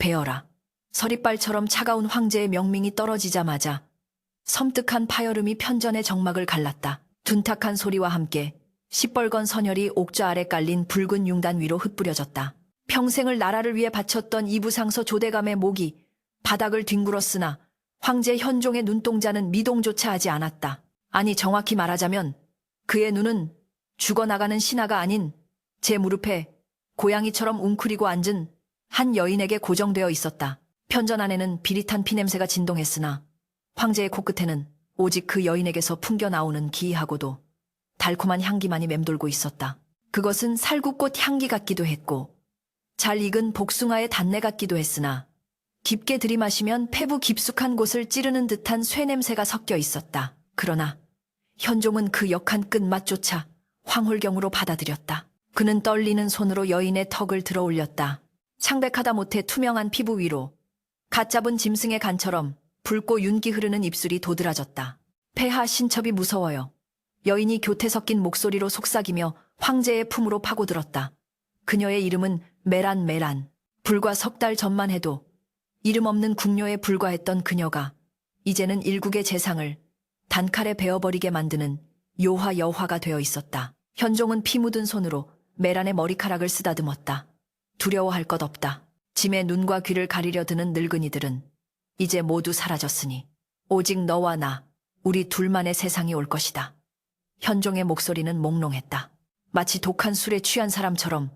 베어라. 서리빨처럼 차가운 황제의 명명이 떨어지자마자 섬뜩한 파열음이 편전의 정막을 갈랐다. 둔탁한 소리와 함께 시뻘건 선혈이 옥좌 아래 깔린 붉은 융단 위로 흩뿌려졌다. 평생을 나라를 위해 바쳤던 이부상서 조대감의 목이 바닥을 뒹굴었으나 황제 현종의 눈동자는 미동조차 하지 않았다. 아니, 정확히 말하자면 그의 눈은 죽어나가는 신하가 아닌 제 무릎에 고양이처럼 웅크리고 앉은 한 여인에게 고정되어 있었다. 편전 안에는 비릿한 피냄새가 진동했으나 황제의 코끝에는 오직 그 여인에게서 풍겨나오는 기이하고도 달콤한 향기만이 맴돌고 있었다. 그것은 살구꽃 향기 같기도 했고 잘 익은 복숭아의 단내 같기도 했으나 깊게 들이마시면 폐부 깊숙한 곳을 찌르는 듯한 쇠냄새가 섞여 있었다. 그러나 현종은 그 역한 끝맛조차 황홀경으로 받아들였다. 그는 떨리는 손으로 여인의 턱을 들어 올렸다. 창백하다 못해 투명한 피부 위로 갓 잡은 짐승의 간처럼 붉고 윤기 흐르는 입술이 도드라졌다. 폐하, 신첩이 무서워요. 여인이 교태 섞인 목소리로 속삭이며 황제의 품으로 파고들었다. 그녀의 이름은 메란. 불과 석 달 전만 해도 이름 없는 궁녀에 불과했던 그녀가 이제는 일국의 재상을 단칼에 베어버리게 만드는 요화 여화가 되어 있었다. 현종은 피 묻은 손으로 메란의 머리카락을 쓰다듬었다. 두려워할 것 없다. 짐의 눈과 귀를 가리려 드는 늙은이들은 이제 모두 사라졌으니 오직 너와 나, 우리 둘만의 세상이 올 것이다. 현종의 목소리는 몽롱했다. 마치 독한 술에 취한 사람처럼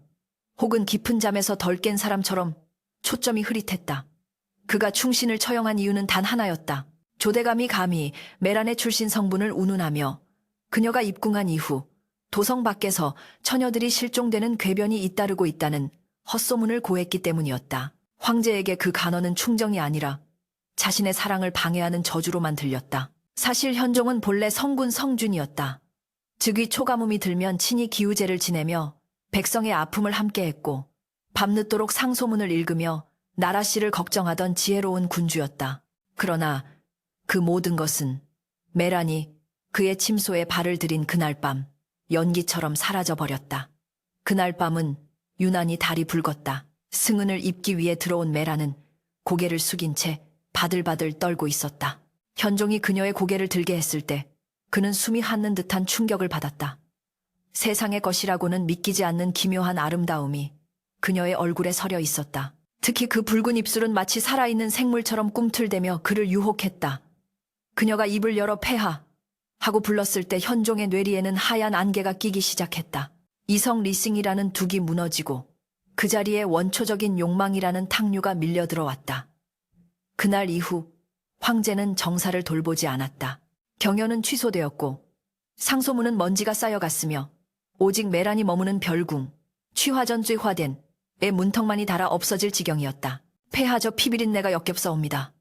혹은 깊은 잠에서 덜 깬 사람처럼 초점이 흐릿했다. 그가 충신을 처형한 이유는 단 하나였다. 조대감이 감히 메란의 출신 성분을 운운하며 그녀가 입궁한 이후 도성 밖에서 처녀들이 실종되는 궤변이 잇따르고 있다는 헛소문을 고했기 때문이었다. 황제에게 그 간언은 충정이 아니라 자신의 사랑을 방해하는 저주로만 들렸다. 사실 현종은 본래 성군 성준이었다. 즉위 초가뭄이 들면 친히 기우제를 지내며 백성의 아픔을 함께했고 밤늦도록 상소문을 읽으며 나라씨를 걱정하던 지혜로운 군주였다. 그러나 그 모든 것은 메란이 그의 침소에 발을 들인 그날 밤 연기처럼 사라져버렸다. 그날 밤은 유난히 달이 붉었다. 승은을 입기 위해 들어온 메란은 고개를 숙인 채 바들바들 떨고 있었다. 현종이 그녀의 고개를 들게 했을 때 그는 숨이 핫는 듯한 충격을 받았다. 세상의 것이라고는 믿기지 않는 기묘한 아름다움이 그녀의 얼굴에 서려 있었다. 특히 그 붉은 입술은 마치 살아있는 생물처럼 꿈틀대며 그를 유혹했다. 그녀가 입을 열어 폐하 하고 불렀을 때 현종의 뇌리에는 하얀 안개가 끼기 시작했다. 이성 리싱이라는 둑이 무너지고 그 자리에 원초적인 욕망이라는 탕류가 밀려 들어왔다. 그날 이후 황제는 정사를 돌보지 않았다. 경연은 취소되었고 상소문은 먼지가 쌓여갔으며 오직 메란이 머무는 별궁, 취화전죄화된의 문턱만이 달아 없어질 지경이었다. 폐하, 저 피비린내가 역겹사옵니다.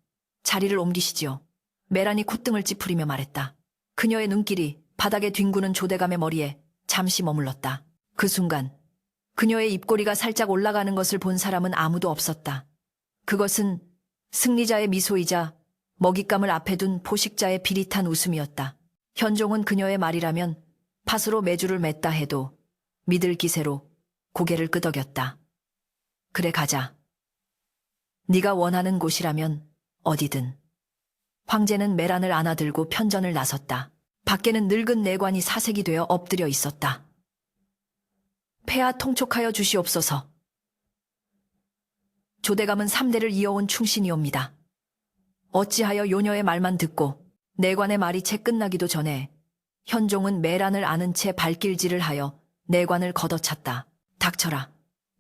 자리를 옮기시지요. 메란이 콧등을 찌푸리며 말했다. 그녀의 눈길이 바닥에 뒹구는 조대감의 머리에 잠시 머물렀다. 그 순간 그녀의 입꼬리가 살짝 올라가는 것을 본 사람은 아무도 없었다. 그것은 승리자의 미소이자 먹잇감을 앞에 둔 포식자의 비릿한 웃음이었다. 현종은 그녀의 말이라면 팥으로 메주를 맸다 해도 믿을 기세로 고개를 끄덕였다. 그래, 가자. 네가 원하는 곳이라면 어디든. 황제는 메란을 안아들고 편전을 나섰다. 밖에는 늙은 내관이 사색이 되어 엎드려 있었다. 폐하, 통촉하여 주시옵소서. 조대감은 3대를 이어온 충신이옵니다. 어찌하여 요녀의 말만 듣고 내관의 말이 채 끝나기도 전에 현종은 메란을 안은 채 발길질을 하여 내관을 걷어찼다. 닥쳐라.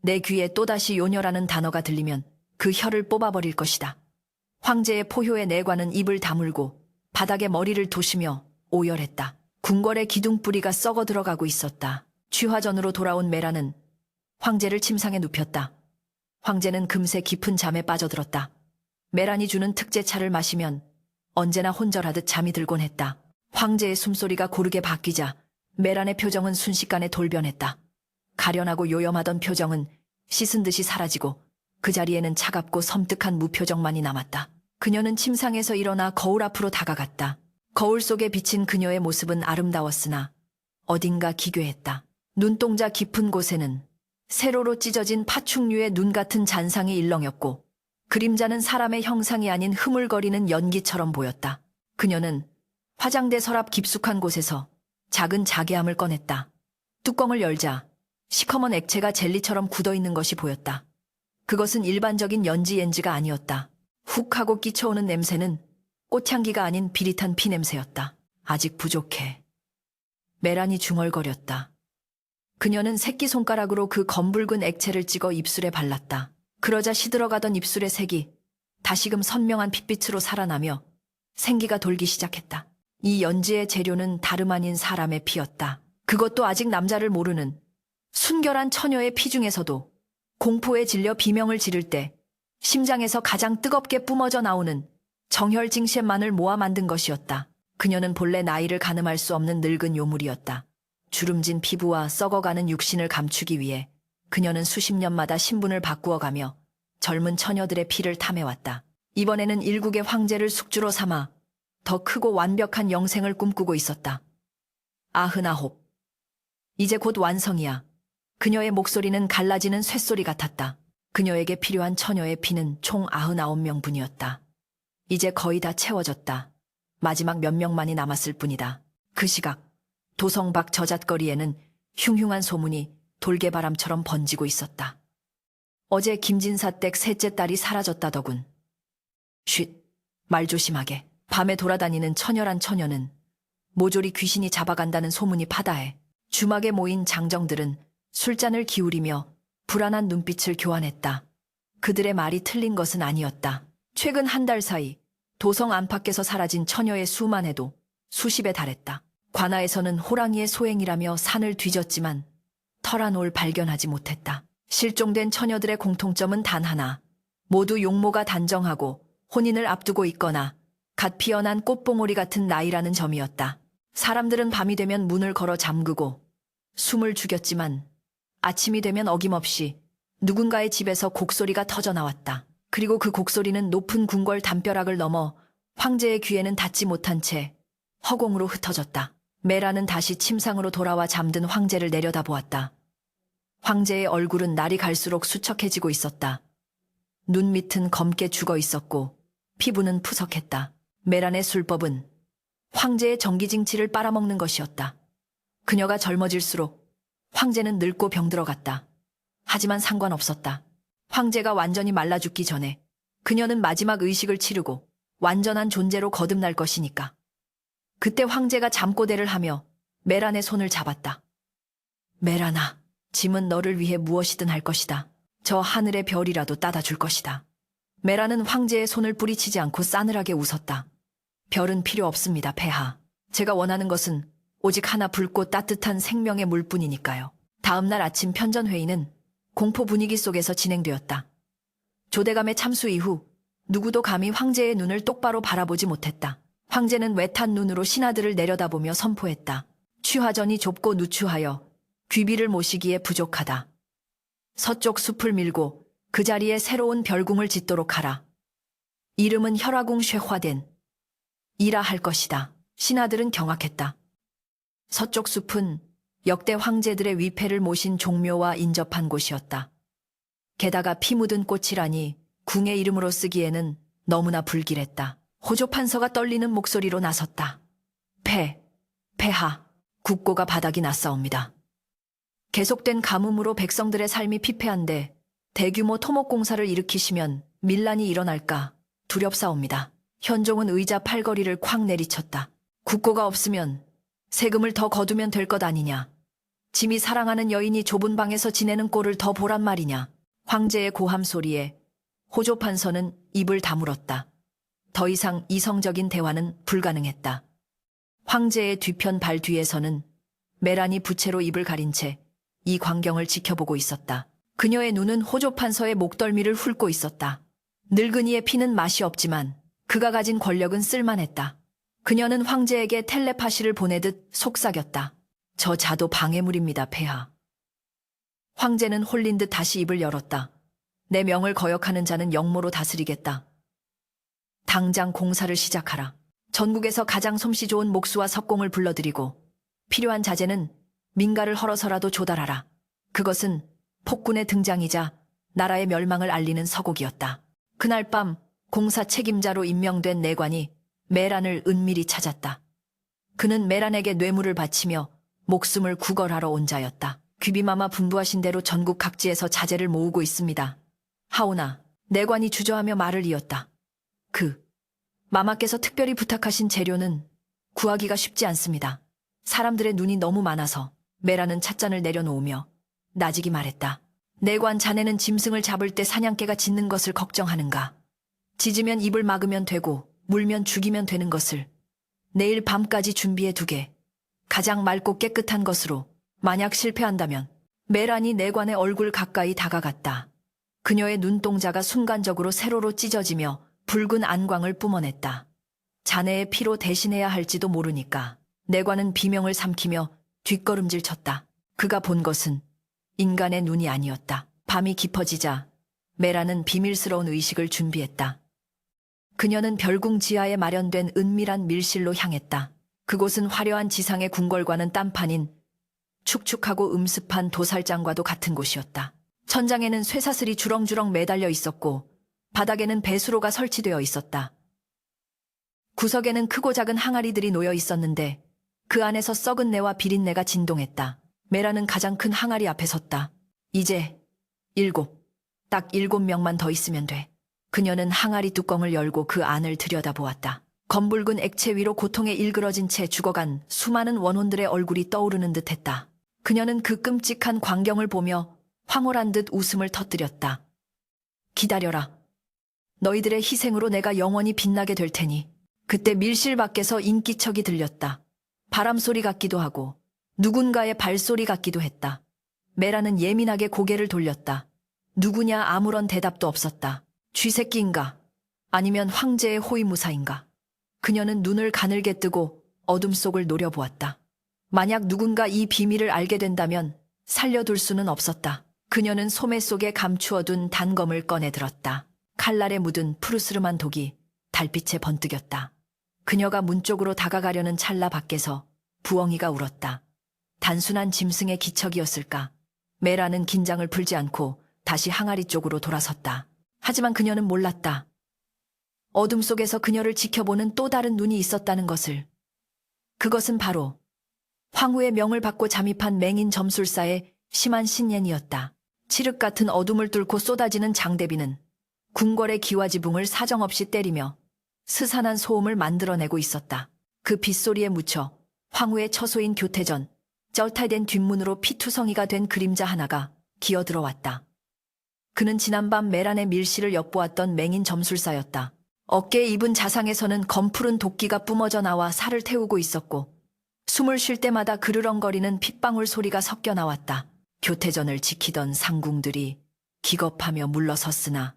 내 귀에 또다시 요녀라는 단어가 들리면 그 혀를 뽑아버릴 것이다. 황제의 포효의 내관은 입을 다물고 바닥에 머리를 도시며 오열했다. 궁궐의 기둥뿌리가 썩어 들어가고 있었다. 취화전으로 돌아온 메란은 황제를 침상에 눕혔다. 황제는 금세 깊은 잠에 빠져들었다. 메란이 주는 특제차를 마시면 언제나 혼절하듯 잠이 들곤 했다. 황제의 숨소리가 고르게 바뀌자 메란의 표정은 순식간에 돌변했다. 가련하고 요염하던 표정은 씻은 듯이 사라지고 그 자리에는 차갑고 섬뜩한 무표정만이 남았다. 그녀는 침상에서 일어나 거울 앞으로 다가갔다. 거울 속에 비친 그녀의 모습은 아름다웠으나 어딘가 기괴했다. 눈동자 깊은 곳에는 세로로 찢어진 파충류의 눈 같은 잔상이 일렁였고 그림자는 사람의 형상이 아닌 흐물거리는 연기처럼 보였다. 그녀는 화장대 서랍 깊숙한 곳에서 작은 자개함을 꺼냈다. 뚜껑을 열자 시커먼 액체가 젤리처럼 굳어있는 것이 보였다. 그것은 일반적인 연지엔지가 아니었다. 훅 하고 끼쳐오는 냄새는 꽃향기가 아닌 비릿한 피냄새였다. 아직 부족해. 메란이 중얼거렸다. 그녀는 새끼손가락으로 그 검붉은 액체를 찍어 입술에 발랐다. 그러자 시들어가던 입술의 색이 다시금 선명한 핏빛으로 살아나며 생기가 돌기 시작했다. 이 연지의 재료는 다름 아닌 사람의 피였다. 그것도 아직 남자를 모르는 순결한 처녀의 피 중에서도 공포에 질려 비명을 지를 때 심장에서 가장 뜨겁게 뿜어져 나오는 정혈징셴만을 모아 만든 것이었다. 그녀는 본래 나이를 가늠할 수 없는 늙은 요물이었다. 주름진 피부와 썩어가는 육신을 감추기 위해 그녀는 수십 년마다 신분을 바꾸어가며 젊은 처녀들의 피를 탐해왔다. 이번에는 일국의 황제를 숙주로 삼아 더 크고 완벽한 영생을 꿈꾸고 있었다. 99. 이제 곧 완성이야. 그녀의 목소리는 갈라지는 쇳소리 같았다. 그녀에게 필요한 처녀의 피는 총 99명분이었다. 이제 거의 다 채워졌다. 마지막 몇 명만이 남았을 뿐이다. 그 시각 도성 밖 저잣거리에는 흉흉한 소문이 돌개바람처럼 번지고 있었다. 어제 김진사 댁 셋째 딸이 사라졌다더군. 쉿, 말 조심하게. 밤에 돌아다니는 처녀란 처녀는 모조리 귀신이 잡아간다는 소문이 파다해. 주막에 모인 장정들은 술잔을 기울이며 불안한 눈빛을 교환했다. 그들의 말이 틀린 것은 아니었다. 최근 한 달 사이 도성 안팎에서 사라진 처녀의 수만 해도 수십에 달했다. 관아에서는 호랑이의 소행이라며 산을 뒤졌지만 터란올 발견하지 못했다. 실종된 처녀들의 공통점은 단 하나. 모두 용모가 단정하고 혼인을 앞두고 있거나 갓 피어난 꽃봉오리 같은 나이라는 점이었다. 사람들은 밤이 되면 문을 걸어 잠그고 숨을 죽였지만 아침이 되면 어김없이 누군가의 집에서 곡소리가 터져 나왔다. 그리고 그 곡소리는 높은 궁궐 담벼락을 넘어 황제의 귀에는 닿지 못한 채 허공으로 흩어졌다. 메라는 다시 침상으로 돌아와 잠든 황제를 내려다보았다. 황제의 얼굴은 날이 갈수록 수척해지고 있었다. 눈 밑은 검게 죽어 있었고 피부는 푸석했다. 메란의 술법은 황제의 정기징치를 빨아먹는 것이었다. 그녀가 젊어질수록 황제는 늙고 병들어갔다. 하지만 상관없었다. 황제가 완전히 말라 죽기 전에 그녀는 마지막 의식을 치르고 완전한 존재로 거듭날 것이니까. 그때 황제가 잠꼬대를 하며 메란의 손을 잡았다. 메란아, 짐은 너를 위해 무엇이든 할 것이다. 저 하늘의 별이라도 따다 줄 것이다. 메란은 황제의 손을 뿌리치지 않고 싸늘하게 웃었다. 별은 필요 없습니다, 폐하. 제가 원하는 것은 오직 하나 붉고 따뜻한 생명의 물뿐이니까요. 다음 날 아침 편전회의는 공포 분위기 속에서 진행되었다. 조대감의 참수 이후 누구도 감히 황제의 눈을 똑바로 바라보지 못했다. 황제는 외탄 눈으로 신하들을 내려다보며 선포했다. 취화전이 좁고 누추하여 귀비를 모시기에 부족하다. 서쪽 숲을 밀고 그 자리에 새로운 별궁을 짓도록 하라. 이름은 혈화궁 쇠화된 이라 할 것이다. 신하들은 경악했다. 서쪽 숲은 역대 황제들의 위패를 모신 종묘와 인접한 곳이었다. 게다가 피 묻은 꽃이라니 궁의 이름으로 쓰기에는 너무나 불길했다. 호조판서가 떨리는 목소리로 나섰다. 폐하, 국고가 바닥이 났사옵니다. 계속된 가뭄으로 백성들의 삶이 피폐한데 대규모 토목공사를 일으키시면 밀란이 일어날까 두렵사옵니다. 현종은 의자 팔걸이를 콱 내리쳤다. 국고가 없으면 세금을 더 거두면 될 것 아니냐. 짐이 사랑하는 여인이 좁은 방에서 지내는 꼴을 더 보란 말이냐. 황제의 고함 소리에 호조판서는 입을 다물었다. 더 이상 이성적인 대화는 불가능했다. 황제의 뒤편 발 뒤에서는 메란이 부채로 입을 가린 채 이 광경을 지켜보고 있었다. 그녀의 눈은 호조판서의 목덜미를 훑고 있었다. 늙은이의 피는 맛이 없지만 그가 가진 권력은 쓸만했다. 그녀는 황제에게 텔레파시를 보내듯 속삭였다. 저 자도 방해물입니다, 폐하. 황제는 홀린 듯 다시 입을 열었다. 내 명을 거역하는 자는 영모로 다스리겠다. 당장 공사를 시작하라. 전국에서 가장 솜씨 좋은 목수와 석공을 불러들이고 필요한 자재는 민가를 헐어서라도 조달하라. 그것은 폭군의 등장이자 나라의 멸망을 알리는 서곡이었다. 그날 밤 공사 책임자로 임명된 내관이 메란을 은밀히 찾았다. 그는 메란에게 뇌물을 바치며 목숨을 구걸하러 온 자였다. 귀비마마 분부하신 대로 전국 각지에서 자재를 모으고 있습니다. 하오나 내관이 주저하며 말을 이었다. 마마께서 특별히 부탁하신 재료는 구하기가 쉽지 않습니다. 사람들의 눈이 너무 많아서. 메라는 찻잔을 내려놓으며 나직이 말했다. 내관, 자네는 짐승을 잡을 때 사냥개가 짖는 것을 걱정하는가? 짖으면 입을 막으면 되고 물면 죽이면 되는 것을 내일 밤까지 준비해 두게. 가장 맑고 깨끗한 것으로. 만약 실패한다면. 메란이 내관의 얼굴 가까이 다가갔다. 그녀의 눈동자가 순간적으로 세로로 찢어지며 붉은 안광을 뿜어냈다. 자네의 피로 대신해야 할지도 모르니까. 내관은 비명을 삼키며 뒷걸음질 쳤다. 그가 본 것은 인간의 눈이 아니었다. 밤이 깊어지자 메라는 비밀스러운 의식을 준비했다. 그녀는 별궁 지하에 마련된 은밀한 밀실로 향했다. 그곳은 화려한 지상의 궁궐과는 딴판인 축축하고 음습한 도살장과도 같은 곳이었다. 천장에는 쇠사슬이 주렁주렁 매달려 있었고 바닥에는 배수로가 설치되어 있었다. 구석에는 크고 작은 항아리들이 놓여 있었는데 그 안에서 썩은 내와 비린내가 진동했다. 메라는 가장 큰 항아리 앞에 섰다. 이제 딱 7명만 더 있으면 돼. 그녀는 항아리 뚜껑을 열고 그 안을 들여다보았다. 검붉은 액체 위로 고통에 일그러진 채 죽어간 수많은 원혼들의 얼굴이 떠오르는 듯했다. 그녀는 그 끔찍한 광경을 보며 황홀한 듯 웃음을 터뜨렸다. 기다려라. 너희들의 희생으로 내가 영원히 빛나게 될 테니. 그때 밀실 밖에서 인기척이 들렸다. 바람소리 같기도 하고 누군가의 발소리 같기도 했다. 메라는 예민하게 고개를 돌렸다. 누구냐? 아무런 대답도 없었다. 쥐새끼인가? 아니면 황제의 호위무사인가? 그녀는 눈을 가늘게 뜨고 어둠 속을 노려보았다. 만약 누군가 이 비밀을 알게 된다면 살려둘 수는 없었다. 그녀는 소매 속에 감추어둔 단검을 꺼내 들었다. 칼날에 묻은 푸르스름한 독이 달빛에 번뜩였다. 그녀가 문 쪽으로 다가가려는 찰나 밖에서 부엉이가 울었다. 단순한 짐승의 기척이었을까? 메라는 긴장을 풀지 않고 다시 항아리 쪽으로 돌아섰다. 하지만 그녀는 몰랐다. 어둠 속에서 그녀를 지켜보는 또 다른 눈이 있었다는 것을. 그것은 바로 황후의 명을 받고 잠입한 맹인 점술사의 심한 신년이었다. 칠흑 같은 어둠을 뚫고 쏟아지는 장대비는 궁궐의 기와지붕을 사정없이 때리며 스산한 소음을 만들어내고 있었다. 그 빗소리에 묻혀 황후의 처소인 교태전, 쩔탈된 뒷문으로 피투성이가 된 그림자 하나가 기어들어왔다. 그는 지난밤 메란의 밀실을 엿보았던 맹인 점술사였다. 어깨에 입은 자상에서는 검푸른 도끼가 뿜어져 나와 살을 태우고 있었고 숨을 쉴 때마다 그르렁거리는 핏방울 소리가 섞여 나왔다. 교태전을 지키던 상궁들이 기겁하며 물러섰으나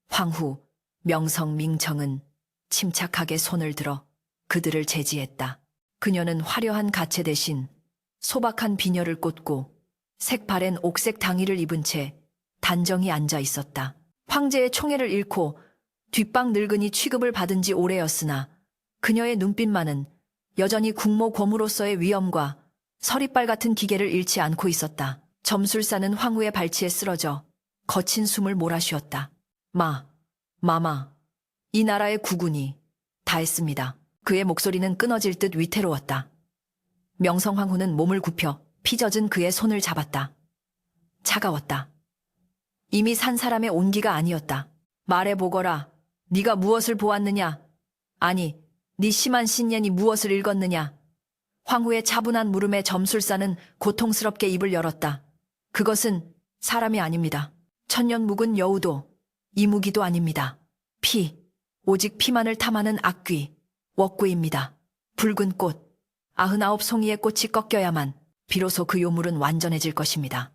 황후, 명성, 민청은 침착하게 손을 들어 그들을 제지했다. 그녀는 화려한 가채 대신 소박한 비녀를 꽂고 색바랜 옥색 당의를 입은 채 단정히 앉아 있었다. 황제의 총애를 잃고 뒷방 늙은이 취급을 받은 지 오래였으나 그녀의 눈빛만은 여전히 국모 고무로서의 위엄과 서리빨 같은 기계를 잃지 않고 있었다. 점술사는 황후의 발치에 쓰러져 거친 숨을 몰아쉬었다. 마마, 이 나라의 국군이 다 했습니다. 그의 목소리는 끊어질 듯 위태로웠다. 명성황후는 몸을 굽혀 피 젖은 그의 손을 잡았다. 차가웠다. 이미 산 사람의 온기가 아니었다. 말해보거라. 네가 무엇을 보았느냐? 아니, 네 심한 신년이 무엇을 읽었느냐? 황후의 차분한 물음에 점술사는 고통스럽게 입을 열었다. 그것은 사람이 아닙니다. 천년 묵은 여우도 이무기도 아닙니다. 오직 피만을 탐하는 악귀, 웍구입니다. 붉은 꽃, 99송이의 꽃이 꺾여야만 비로소 그 요물은 완전해질 것입니다.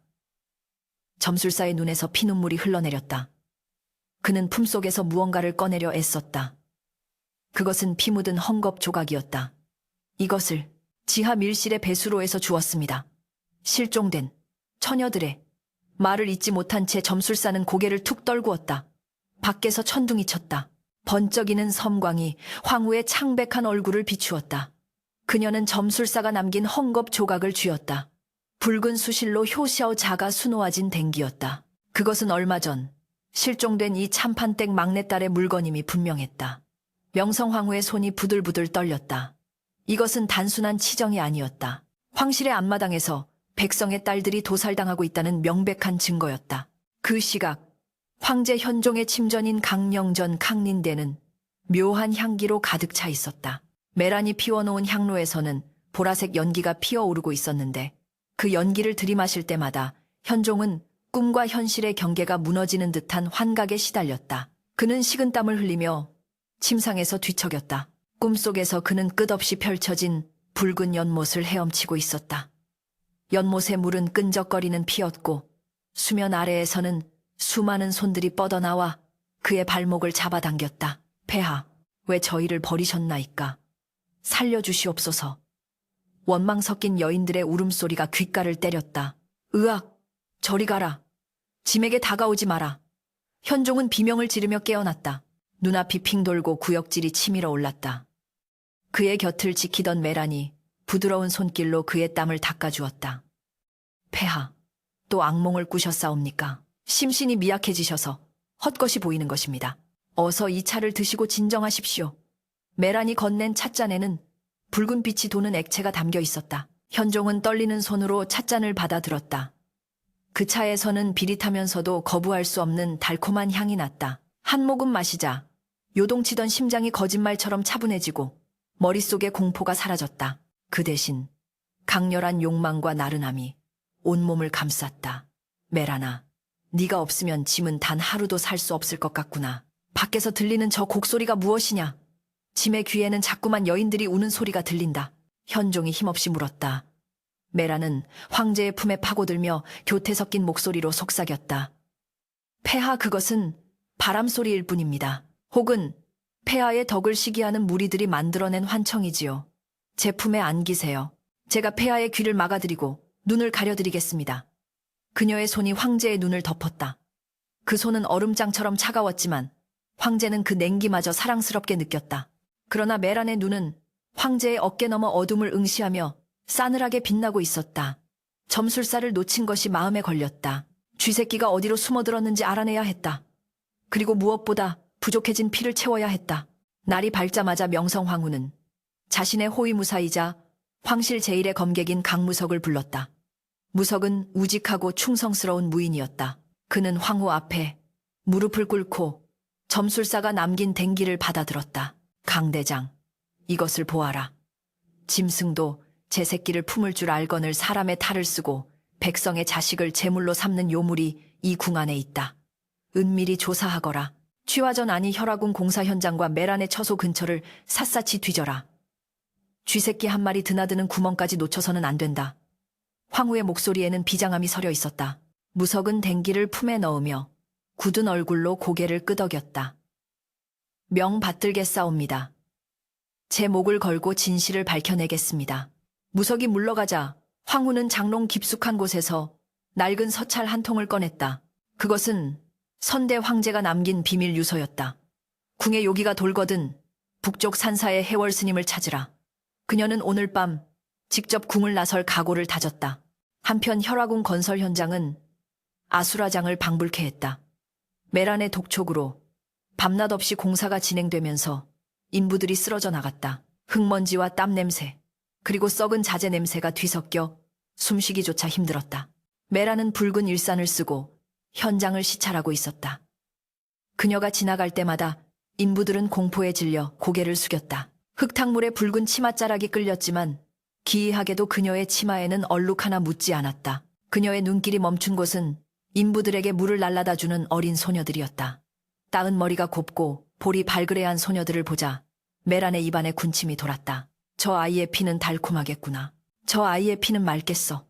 점술사의 눈에서 피눈물이 흘러내렸다. 그는 품속에서 무언가를 꺼내려 애썼다. 그것은 피 묻은 헝겊 조각이었다. 이것을 지하 밀실의 배수로에서 주었습니다. 실종된 처녀들의 말을 잇지 못한 채 점술사는 고개를 툭 떨구었다. 밖에서 천둥이 쳤다. 번쩍이는 섬광이 황후의 창백한 얼굴을 비추었다. 그녀는 점술사가 남긴 헝겊 조각을 쥐었다. 붉은 수실로 효시어 자가 수놓아진 댕기였다. 그것은 얼마 전 실종된 이 참판댁 막내딸의 물건임이 분명했다. 명성황후의 손이 부들부들 떨렸다. 이것은 단순한 치정이 아니었다. 황실의 앞마당에서 백성의 딸들이 도살당하고 있다는 명백한 증거였다. 그 시각 황제 현종의 침전인 강령전 강린대는 묘한 향기로 가득 차 있었다. 메란이 피워놓은 향로에서는 보라색 연기가 피어오르고 있었는데 그 연기를 들이마실 때마다 현종은 꿈과 현실의 경계가 무너지는 듯한 환각에 시달렸다. 그는 식은땀을 흘리며 침상에서 뒤척였다. 꿈속에서 그는 끝없이 펼쳐진 붉은 연못을 헤엄치고 있었다. 연못의 물은 끈적거리는 피였고 수면 아래에서는 수많은 손들이 뻗어나와 그의 발목을 잡아당겼다. 폐하, 왜 저희를 버리셨나이까? 살려주시옵소서. 원망 섞인 여인들의 울음소리가 귓가를 때렸다. 으악! 저리 가라. 짐에게 다가오지 마라. 현종은 비명을 지르며 깨어났다. 눈앞이 핑 돌고 구역질이 치밀어 올랐다. 그의 곁을 지키던 메란이 부드러운 손길로 그의 땀을 닦아주었다. 폐하, 또 악몽을 꾸셨사옵니까? 심신이 미약해지셔서 헛것이 보이는 것입니다. 어서 이 차를 드시고 진정하십시오. 메란이 건넨 찻잔에는 붉은 빛이 도는 액체가 담겨 있었다. 현종은 떨리는 손으로 찻잔을 받아들었다. 그 차에서는 비릿하면서도 거부할 수 없는 달콤한 향이 났다. 한 모금 마시자 요동치던 심장이 거짓말처럼 차분해지고 머릿속의 공포가 사라졌다. 그 대신 강렬한 욕망과 나른함이 온몸을 감쌌다. 메란아, 네가 없으면 짐은 단 하루도 살 수 없을 것 같구나. 밖에서 들리는 저 곡소리가 무엇이냐? 짐의 귀에는 자꾸만 여인들이 우는 소리가 들린다. 현종이 힘없이 물었다. 메라는 황제의 품에 파고들며 교태 섞인 목소리로 속삭였다. 폐하, 그것은 바람소리일 뿐입니다. 혹은 폐하의 덕을 시기하는 무리들이 만들어낸 환청이지요. 제 품에 안기세요. 제가 폐하의 귀를 막아드리고 눈을 가려드리겠습니다. 그녀의 손이 황제의 눈을 덮었다. 그 손은 얼음장처럼 차가웠지만 황제는 그 냉기마저 사랑스럽게 느꼈다. 그러나 메란의 눈은 황제의 어깨 너머 어둠을 응시하며 싸늘하게 빛나고 있었다. 점술사를 놓친 것이 마음에 걸렸다. 쥐새끼가 어디로 숨어들었는지 알아내야 했다. 그리고 무엇보다 부족해진 피를 채워야 했다. 날이 밝자마자 명성황후는 자신의 호위무사이자 황실 제1의 검객인 강무석을 불렀다. 무석은 우직하고 충성스러운 무인이었다. 그는 황후 앞에 무릎을 꿇고 점술사가 남긴 댕기를 받아들었다. 강대장, 이것을 보아라. 짐승도 제 새끼를 품을 줄 알거늘 사람의 탈을 쓰고 백성의 자식을 제물로 삼는 요물이 이 궁 안에 있다. 은밀히 조사하거라. 취화전 안이 혈화궁 공사 현장과 메란의 처소 근처를 샅샅이 뒤져라. 쥐새끼 한 마리 드나드는 구멍까지 놓쳐서는 안 된다. 황후의 목소리에는 비장함이 서려 있었다. 무석은 댕기를 품에 넣으며 굳은 얼굴로 고개를 끄덕였다. 명 받들겠사옵니다. 제 목을 걸고 진실을 밝혀내겠습니다. 무석이 물러가자 황후는 장롱 깊숙한 곳에서 낡은 서찰 한 통을 꺼냈다. 그것은 선대 황제가 남긴 비밀 유서였다. 궁에 요기가 돌거든 북쪽 산사의 해월 스님을 찾으라. 그녀는 오늘 밤 직접 궁을 나설 각오를 다졌다. 한편 혈화궁 건설 현장은 아수라장을 방불케 했다. 메란의 독촉으로 밤낮 없이 공사가 진행되면서 인부들이 쓰러져 나갔다. 흙먼지와 땀 냄새, 그리고 썩은 자재 냄새가 뒤섞여 숨쉬기조차 힘들었다. 메란은 붉은 일산을 쓰고 현장을 시찰하고 있었다. 그녀가 지나갈 때마다 인부들은 공포에 질려 고개를 숙였다. 흙탕물에 붉은 치맛자락이 끌렸지만 기이하게도 그녀의 치마에는 얼룩 하나 묻지 않았다. 그녀의 눈길이 멈춘 곳은 인부들에게 물을 날라다 주는 어린 소녀들이었다. 따은 머리가 곱고 볼이 발그레한 소녀들을 보자 메란의 입안에 군침이 돌았다. 저 아이의 피는 달콤하겠구나. 저 아이의 피는 맑겠어.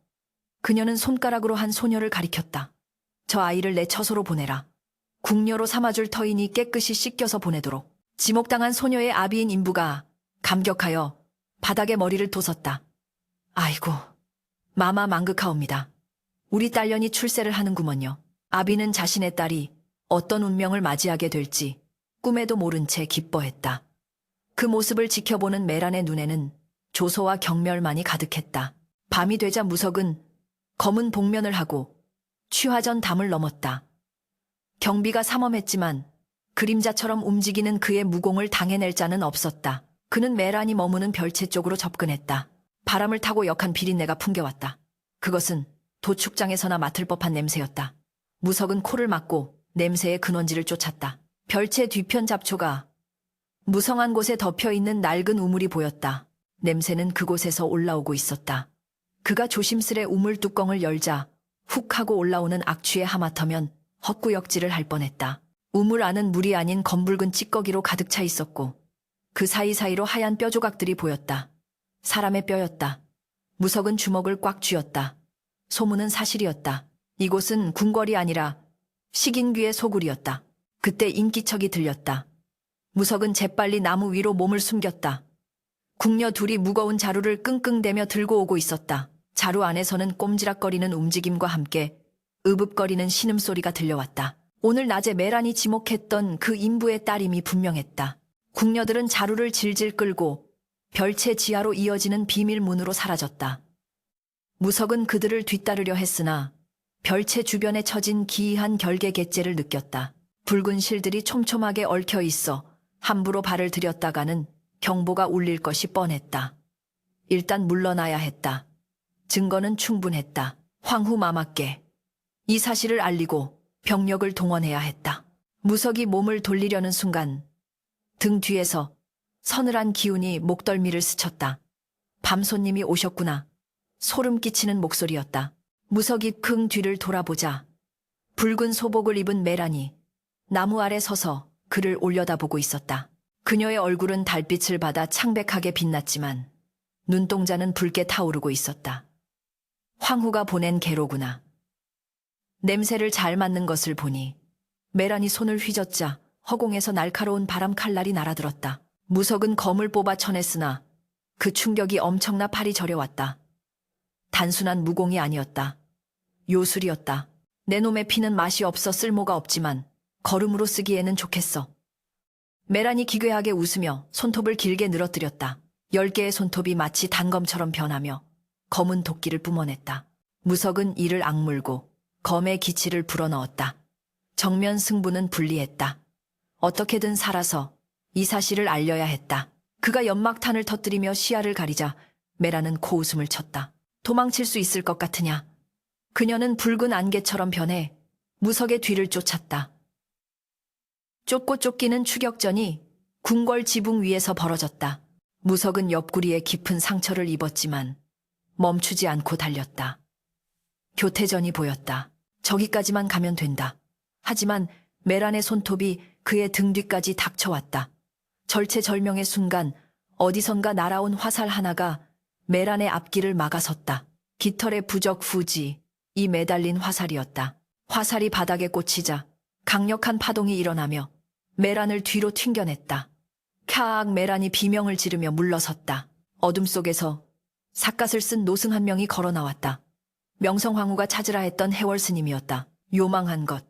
그녀는 손가락으로 한 소녀를 가리켰다. 저 아이를 내 처소로 보내라. 궁녀로 삼아줄 터이니 깨끗이 씻겨서 보내도록. 지목당한 소녀의 아비인 인부가 감격하여 바닥에 머리를 돋았다. 아이고, 마마 망극하옵니다. 우리 딸년이 출세를 하는구먼요. 아비는 자신의 딸이 어떤 운명을 맞이하게 될지 꿈에도 모른 채 기뻐했다. 그 모습을 지켜보는 메란의 눈에는 조소와 경멸만이 가득했다. 밤이 되자 무석은 검은 복면을 하고 취화전 담을 넘었다. 경비가 삼엄했지만 그림자처럼 움직이는 그의 무공을 당해낼 자는 없었다. 그는 메란이 머무는 별채 쪽으로 접근했다. 바람을 타고 역한 비린내가 풍겨왔다. 그것은 도축장에서나 맡을 법한 냄새였다. 무석은 코를 막고 냄새의 근원지를 쫓았다. 별채 뒤편 잡초가 무성한 곳에 덮여있는 낡은 우물이 보였다. 냄새는 그곳에서 올라오고 있었다. 그가 조심스레 우물 뚜껑을 열자 훅 하고 올라오는 악취에 하마터면 헛구역질을 할 뻔했다. 우물 안은 물이 아닌 검붉은 찌꺼기로 가득 차 있었고 그 사이사이로 하얀 뼈 조각들이 보였다. 사람의 뼈였다. 무석은 주먹을 꽉 쥐었다. 소문은 사실이었다. 이곳은 궁궐이 아니라 식인귀의 소굴이었다. 그때 인기척이 들렸다. 무석은 재빨리 나무 위로 몸을 숨겼다. 궁녀 둘이 무거운 자루를 끙끙대며 들고 오고 있었다. 자루 안에서는 꼼지락거리는 움직임과 함께 으붑거리는 신음소리가 들려왔다. 오늘 낮에 메란이 지목했던 그 인부의 딸임이 분명했다. 궁녀들은 자루를 질질 끌고 별채 지하로 이어지는 비밀문으로 사라졌다. 무석은 그들을 뒤따르려 했으나 별채 주변에 처진 기이한 결계 갯재를 느꼈다. 붉은 실들이 촘촘하게 얽혀 있어 함부로 발을 들였다가는 경보가 울릴 것이 뻔했다. 일단 물러나야 했다. 증거는 충분했다. 황후마마께 이 사실을 알리고 병력을 동원해야 했다. 무석이 몸을 돌리려는 순간 등 뒤에서 서늘한 기운이 목덜미를 스쳤다. 밤손님이 오셨구나. 소름 끼치는 목소리였다. 무석이 킁 뒤를 돌아보자 붉은 소복을 입은 메란이 나무 아래 서서 그를 올려다보고 있었다. 그녀의 얼굴은 달빛을 받아 창백하게 빛났지만 눈동자는 붉게 타오르고 있었다. 황후가 보낸 개로구나. 냄새를 잘 맡는 것을 보니 메란이 손을 휘젓자 허공에서 날카로운 바람 칼날이 날아들었다. 무석은 검을 뽑아 쳐냈으나 그 충격이 엄청나 팔이 저려왔다. 단순한 무공이 아니었다. 요술이었다. 내 놈의 피는 맛이 없어 쓸모가 없지만 거름으로 쓰기에는 좋겠어. 메란이 기괴하게 웃으며 손톱을 길게 늘어뜨렸다. 10개의 손톱이 마치 단검처럼 변하며 검은 도끼를 뿜어냈다. 무석은 이를 악물고 검의 기치를 불어넣었다. 정면 승부는 불리했다. 어떻게든 살아서 이 사실을 알려야 했다. 그가 연막탄을 터뜨리며 시야를 가리자 메라는 코웃음을 쳤다. 도망칠 수 있을 것 같으냐? 그녀는 붉은 안개처럼 변해 무석의 뒤를 쫓았다. 쫓고 쫓기는 추격전이 궁궐 지붕 위에서 벌어졌다. 무석은 옆구리에 깊은 상처를 입었지만 멈추지 않고 달렸다. 교태전이 보였다. 저기까지만 가면 된다. 하지만 메란의 손톱이 그의 등 뒤까지 닥쳐왔다. 절체절명의 순간 어디선가 날아온 화살 하나가 메란의 앞길을 막아섰다. 깃털의 부적 후지, 이 매달린 화살이었다. 화살이 바닥에 꽂히자 강력한 파동이 일어나며 메란을 뒤로 튕겨냈다. 캬악 메란이 비명을 지르며 물러섰다. 어둠 속에서 삿갓을 쓴 노승 한 명이 걸어 나왔다. 명성황후가 찾으라 했던 해월 스님이었다. 요망한 것.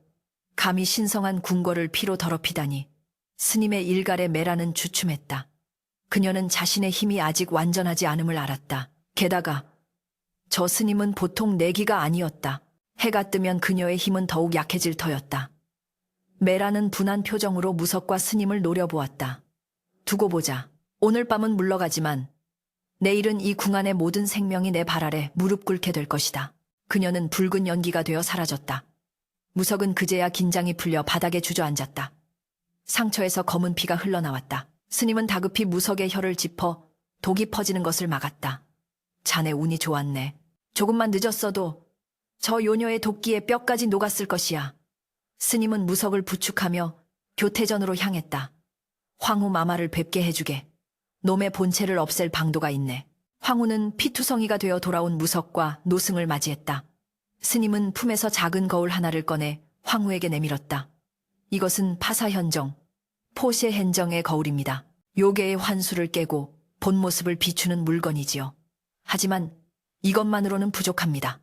감히 신성한 궁궐을 피로 더럽히다니. 스님의 일갈에 메란은 주춤했다. 그녀는 자신의 힘이 아직 완전하지 않음을 알았다. 게다가 저 스님은 보통 내기가 아니었다. 해가 뜨면 그녀의 힘은 더욱 약해질 터였다. 메란은 분한 표정으로 무석과 스님을 노려보았다. 두고 보자. 오늘 밤은 물러가지만 내일은 이 궁 안의 모든 생명이 내 발 아래 무릎 꿇게 될 것이다. 그녀는 붉은 연기가 되어 사라졌다. 무석은 그제야 긴장이 풀려 바닥에 주저앉았다. 상처에서 검은 피가 흘러나왔다. 스님은 다급히 무석의 혀를 짚어 독이 퍼지는 것을 막았다. 자네 운이 좋았네. 조금만 늦었어도 저 요녀의 도끼에 뼈까지 녹았을 것이야. 스님은 무석을 부축하며 교태전으로 향했다. 황후 마마를 뵙게 해주게. 놈의 본체를 없앨 방도가 있네. 황후는 피투성이가 되어 돌아온 무석과 노승을 맞이했다. 스님은 품에서 작은 거울 하나를 꺼내 황후에게 내밀었다. 이것은 파사현정, 포셰헨정의 거울입니다. 요괴의 환수를 깨고 본 모습을 비추는 물건이지요. 하지만 이것만으로는 부족합니다.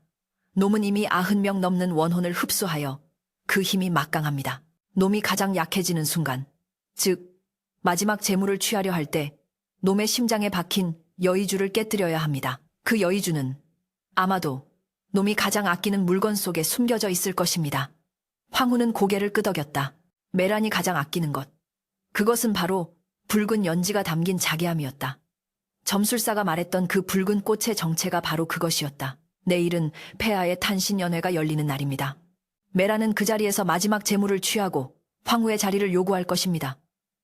놈은 이미 90명 넘는 원혼을 흡수하여 그 힘이 막강합니다. 놈이 가장 약해지는 순간, 즉 마지막 재물을 취하려 할 때 놈의 심장에 박힌 여의주를 깨뜨려야 합니다. 그 여의주는 아마도 놈이 가장 아끼는 물건 속에 숨겨져 있을 것입니다. 황후는 고개를 끄덕였다. 메란이 가장 아끼는 것. 그것은 바로 붉은 연지가 담긴 자개함이었다. 점술사가 말했던 그 붉은 꽃의 정체가 바로 그것이었다. 내일은 폐하의 탄신연회가 열리는 날입니다. 메라는 그 자리에서 마지막 제물을 취하고 황후의 자리를 요구할 것입니다.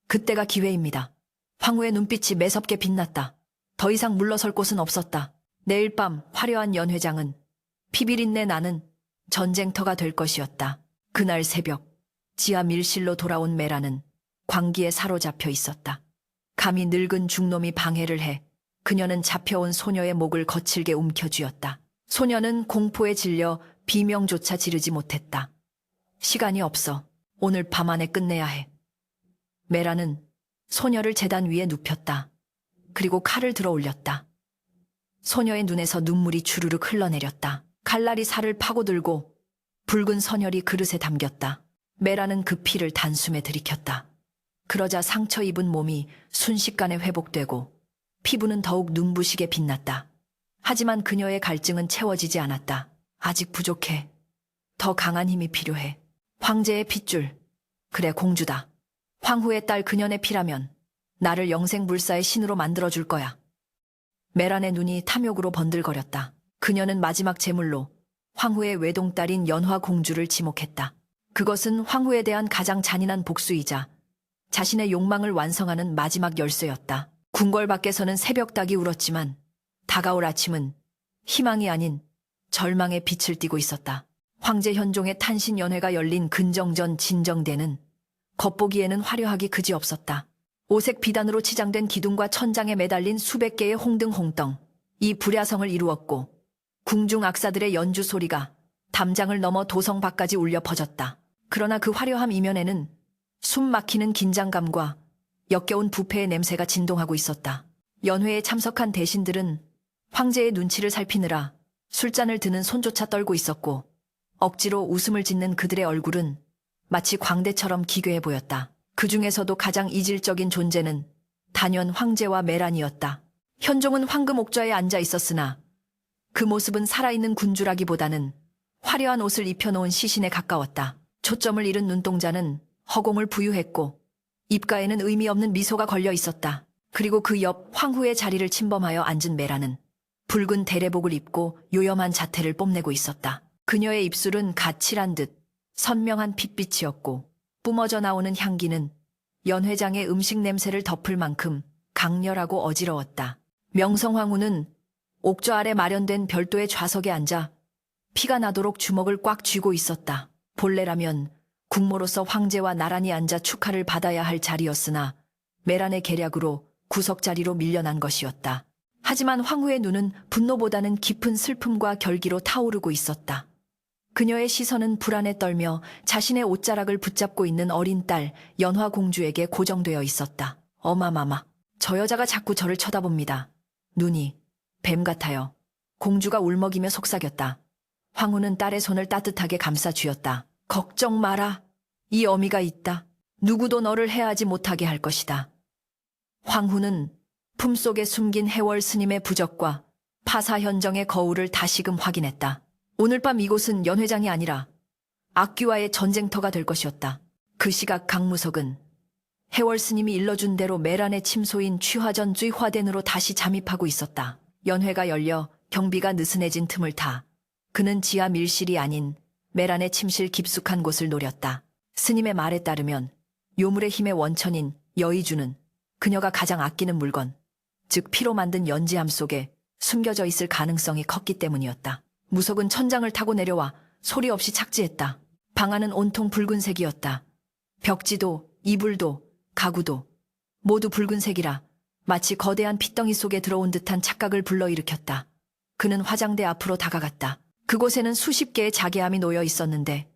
그때가 기회입니다. 황후의 눈빛이 매섭게 빛났다. 더 이상 물러설 곳은 없었다. 내일 밤 화려한 연회장은 피비린내 나는 전쟁터가 될 것이었다. 그날 새벽 지하 밀실로 돌아온 메라는 광기에 사로잡혀 있었다. 감히 늙은 중놈이 방해를 해 그녀는 잡혀온 소녀의 목을 거칠게 움켜쥐었다. 소녀는 공포에 질려 비명조차 지르지 못했다. 시간이 없어. 오늘 밤 안에 끝내야 해. 메라는 소녀를 제단 위에 눕혔다. 그리고 칼을 들어 올렸다. 소녀의 눈에서 눈물이 주르륵 흘러내렸다. 칼날이 살을 파고들고 붉은 선혈이 그릇에 담겼다. 메라는 그 피를 단숨에 들이켰다. 그러자 상처 입은 몸이 순식간에 회복되고 피부는 더욱 눈부시게 빛났다. 하지만 그녀의 갈증은 채워지지 않았다. 아직 부족해. 더 강한 힘이 필요해. 황제의 핏줄. 그래, 공주다. 황후의 딸 그년의 피라면 나를 영생불사의 신으로 만들어줄 거야. 메란의 눈이 탐욕으로 번들거렸다. 그녀는 마지막 제물로 황후의 외동딸인 연화공주를 지목했다. 그것은 황후에 대한 가장 잔인한 복수이자 자신의 욕망을 완성하는 마지막 열쇠였다. 궁궐 밖에서는 새벽닭이 울었지만 다가올 아침은 희망이 아닌 절망의 빛을 띠고 있었다. 황제 현종의 탄신연회가 열린 근정전 진정대는 겉보기에는 화려하기 그지없었다. 오색 비단으로 치장된 기둥과 천장에 매달린 수백 개의 홍등 홍덩, 이 불야성을 이루었고 궁중 악사들의 연주 소리가 담장을 넘어 도성 밖까지 울려 퍼졌다. 그러나 그 화려함 이면에는 숨 막히는 긴장감과 역겨운 부패의 냄새가 진동하고 있었다. 연회에 참석한 대신들은 황제의 눈치를 살피느라 술잔을 드는 손조차 떨고 있었고 억지로 웃음을 짓는 그들의 얼굴은 마치 광대처럼 기괴해 보였다. 그 중에서도 가장 이질적인 존재는 단연 황제와 메란이었다. 현종은 황금 옥좌에 앉아 있었으나 그 모습은 살아있는 군주라기보다는 화려한 옷을 입혀놓은 시신에 가까웠다. 초점을 잃은 눈동자는 허공을 부유했고 입가에는 의미 없는 미소가 걸려 있었다. 그리고 그 옆 황후의 자리를 침범하여 앉은 메라는 붉은 대례복을 입고 요염한 자태를 뽐내고 있었다. 그녀의 입술은 가칠한 듯 선명한 핏빛이었고 뿜어져 나오는 향기는 연회장의 음식 냄새를 덮을 만큼 강렬하고 어지러웠다. 명성황후는 옥좌 아래 마련된 별도의 좌석에 앉아 피가 나도록 주먹을 꽉 쥐고 있었다. 본래라면 국모로서 황제와 나란히 앉아 축하를 받아야 할 자리였으나 메란의 계략으로 구석자리로 밀려난 것이었다. 하지만 황후의 눈은 분노보다는 깊은 슬픔과 결기로 타오르고 있었다. 그녀의 시선은 불안에 떨며 자신의 옷자락을 붙잡고 있는 어린 딸 연화공주에게 고정되어 있었다. 어마마마, 저 여자가 자꾸 저를 쳐다봅니다. 눈이 뱀 같아요. 공주가 울먹이며 속삭였다. 황후는 딸의 손을 따뜻하게 감싸 쥐었다. 걱정 마라. 이 어미가 있다. 누구도 너를 해하지 못하게 할 것이다. 황후는 품속에 숨긴 해월 스님의 부적과 파사현정의 거울을 다시금 확인했다. 오늘 밤 이곳은 연회장이 아니라 악귀와의 전쟁터가 될 것이었다. 그 시각 강무석은 해월 스님이 일러준 대로 메란의 침소인 취화전 쥐화덴으로 다시 잠입하고 있었다. 연회가 열려 경비가 느슨해진 틈을 타 그는 지하 밀실이 아닌 메란의 침실 깊숙한 곳을 노렸다. 스님의 말에 따르면 요물의 힘의 원천인 여의주는 그녀가 가장 아끼는 물건, 즉 피로 만든 연지함 속에 숨겨져 있을 가능성이 컸기 때문이었다. 무석은 천장을 타고 내려와 소리 없이 착지했다. 방 안은 온통 붉은색이었다. 벽지도, 이불도, 가구도 모두 붉은색이라 마치 거대한 핏덩이 속에 들어온 듯한 착각을 불러일으켰다. 그는 화장대 앞으로 다가갔다. 그곳에는 수십 개의 자개함이 놓여 있었는데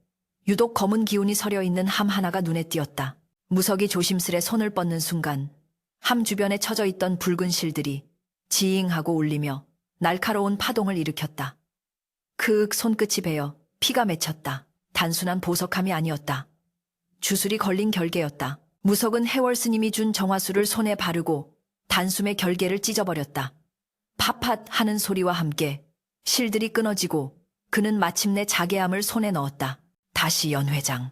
유독 검은 기운이 서려 있는 함 하나가 눈에 띄었다. 무석이 조심스레 손을 뻗는 순간 함 주변에 쳐져 있던 붉은 실들이 지잉하고 울리며 날카로운 파동을 일으켰다. 크윽 손끝이 베어 피가 맺혔다. 단순한 보석함이 아니었다. 주술이 걸린 결계였다. 무석은 해월 스님이 준 정화수를 손에 바르고 단숨에 결계를 찢어버렸다. 팟팟 하는 소리와 함께 실들이 끊어지고 그는 마침내 자개함을 손에 넣었다. 다시 연회장.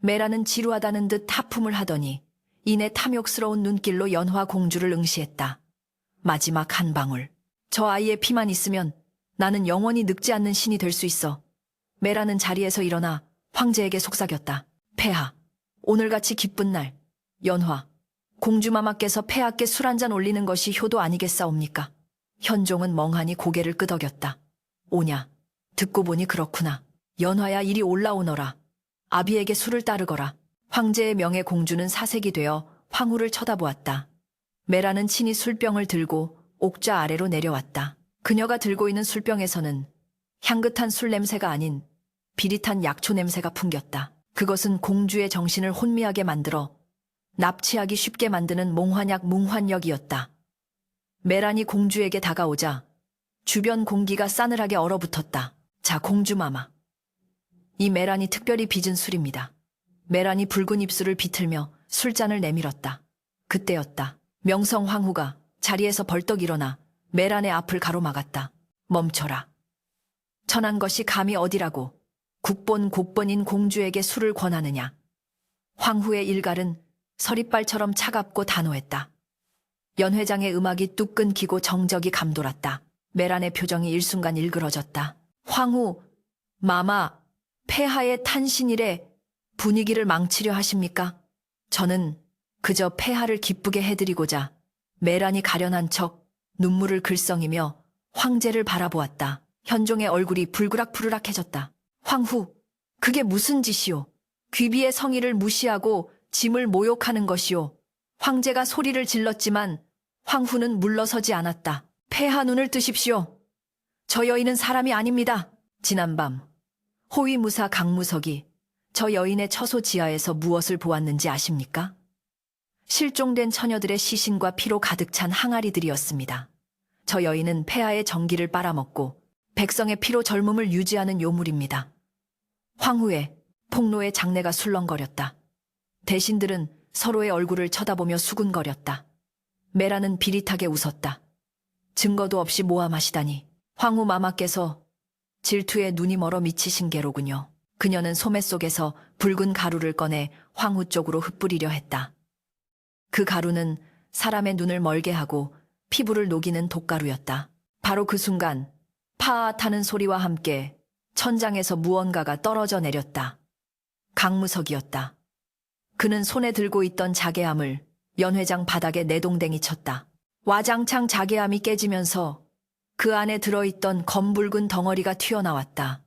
메라는 지루하다는 듯 하품을 하더니 이내 탐욕스러운 눈길로 연화 공주를 응시했다. 마지막 한 방울. 저 아이의 피만 있으면 나는 영원히 늙지 않는 신이 될 수 있어. 메라는 자리에서 일어나 황제에게 속삭였다. 폐하, 오늘같이 기쁜 날, 연화, 공주마마께서 폐하께 술 한잔 올리는 것이 효도 아니겠사옵니까? 현종은 멍하니 고개를 끄덕였다. 오냐, 듣고 보니 그렇구나. 연화야 이리 올라오너라. 아비에게 술을 따르거라. 황제의 명예 공주는 사색이 되어 황후를 쳐다보았다. 메라는 친히 술병을 들고 옥좌 아래로 내려왔다. 그녀가 들고 있는 술병에서는 향긋한 술 냄새가 아닌 비릿한 약초 냄새가 풍겼다. 그것은 공주의 정신을 혼미하게 만들어 납치하기 쉽게 만드는 몽환약 뭉환역이었다. 메란이 공주에게 다가오자 주변 공기가 싸늘하게 얼어붙었다. 자, 공주마마. 이 메란이 특별히 빚은 술입니다. 메란이 붉은 입술을 비틀며 술잔을 내밀었다. 그때였다. 명성 황후가 자리에서 벌떡 일어나 메란의 앞을 가로막았다. 멈춰라. 천한 것이 감히 어디라고 국본 곧본인 공주에게 술을 권하느냐. 황후의 일갈은 서리빨처럼 차갑고 단호했다. 연회장의 음악이 뚝 끊기고 정적이 감돌았다. 메란의 표정이 일순간 일그러졌다. 황후, 마마, 폐하의 탄신일에 분위기를 망치려 하십니까? 저는 그저 폐하를 기쁘게 해드리고자 메란이 가련한 척 눈물을 글썽이며 황제를 바라보았다. 현종의 얼굴이 불그락푸르락해졌다. 황후, 그게 무슨 짓이오? 귀비의 성의를 무시하고 짐을 모욕하는 것이오. 황제가 소리를 질렀지만 황후는 물러서지 않았다. 폐하 눈을 뜨십시오. 저 여인은 사람이 아닙니다. 지난밤 호위무사 강무석이 저 여인의 처소 지하에서 무엇을 보았는지 아십니까? 실종된 처녀들의 시신과 피로 가득 찬 항아리들이었습니다. 저 여인은 폐하의 정기를 빨아먹고 백성의 피로 젊음을 유지하는 요물입니다. 황후의 폭로의 장내가 술렁거렸다. 대신들은 서로의 얼굴을 쳐다보며 수군거렸다. 메라는 비릿하게 웃었다. 증거도 없이 모아 마시다니. 황후 마마께서 질투에 눈이 멀어 미치신 게로군요. 그녀는 소매 속에서 붉은 가루를 꺼내 황후 쪽으로 흩뿌리려 했다. 그 가루는 사람의 눈을 멀게 하고 피부를 녹이는 독가루였다. 바로 그 순간 파앗 하는 소리와 함께 천장에서 무언가가 떨어져 내렸다. 강무석이었다. 그는 손에 들고 있던 자개함을 연회장 바닥에 내동댕이 쳤다. 와장창 자개함이 깨지면서 그 안에 들어있던 검붉은 덩어리가 튀어나왔다.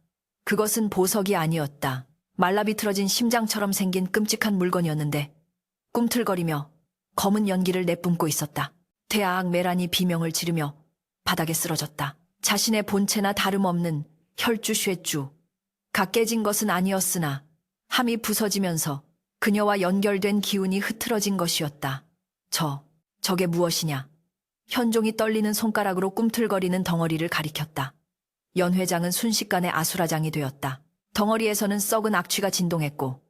그것은 보석이 아니었다. 말라비틀어진 심장처럼 생긴 끔찍한 물건이었는데 꿈틀거리며 검은 연기를 내뿜고 있었다. 대아악 메란이 비명을 지르며 바닥에 쓰러졌다. 자신의 본체나 다름없는 혈주 쇠주. 각 깨진 것은 아니었으나 함이 부서지면서 그녀와 연결된 기운이 흐트러진 것이었다. 저게 무엇이냐? 현종이 떨리는 손가락으로 꿈틀거리는 덩어리를 가리켰다. 연 회장은 순식간에 아수라장이 되었다. 덩어리에서는 썩은 악취가 진동했고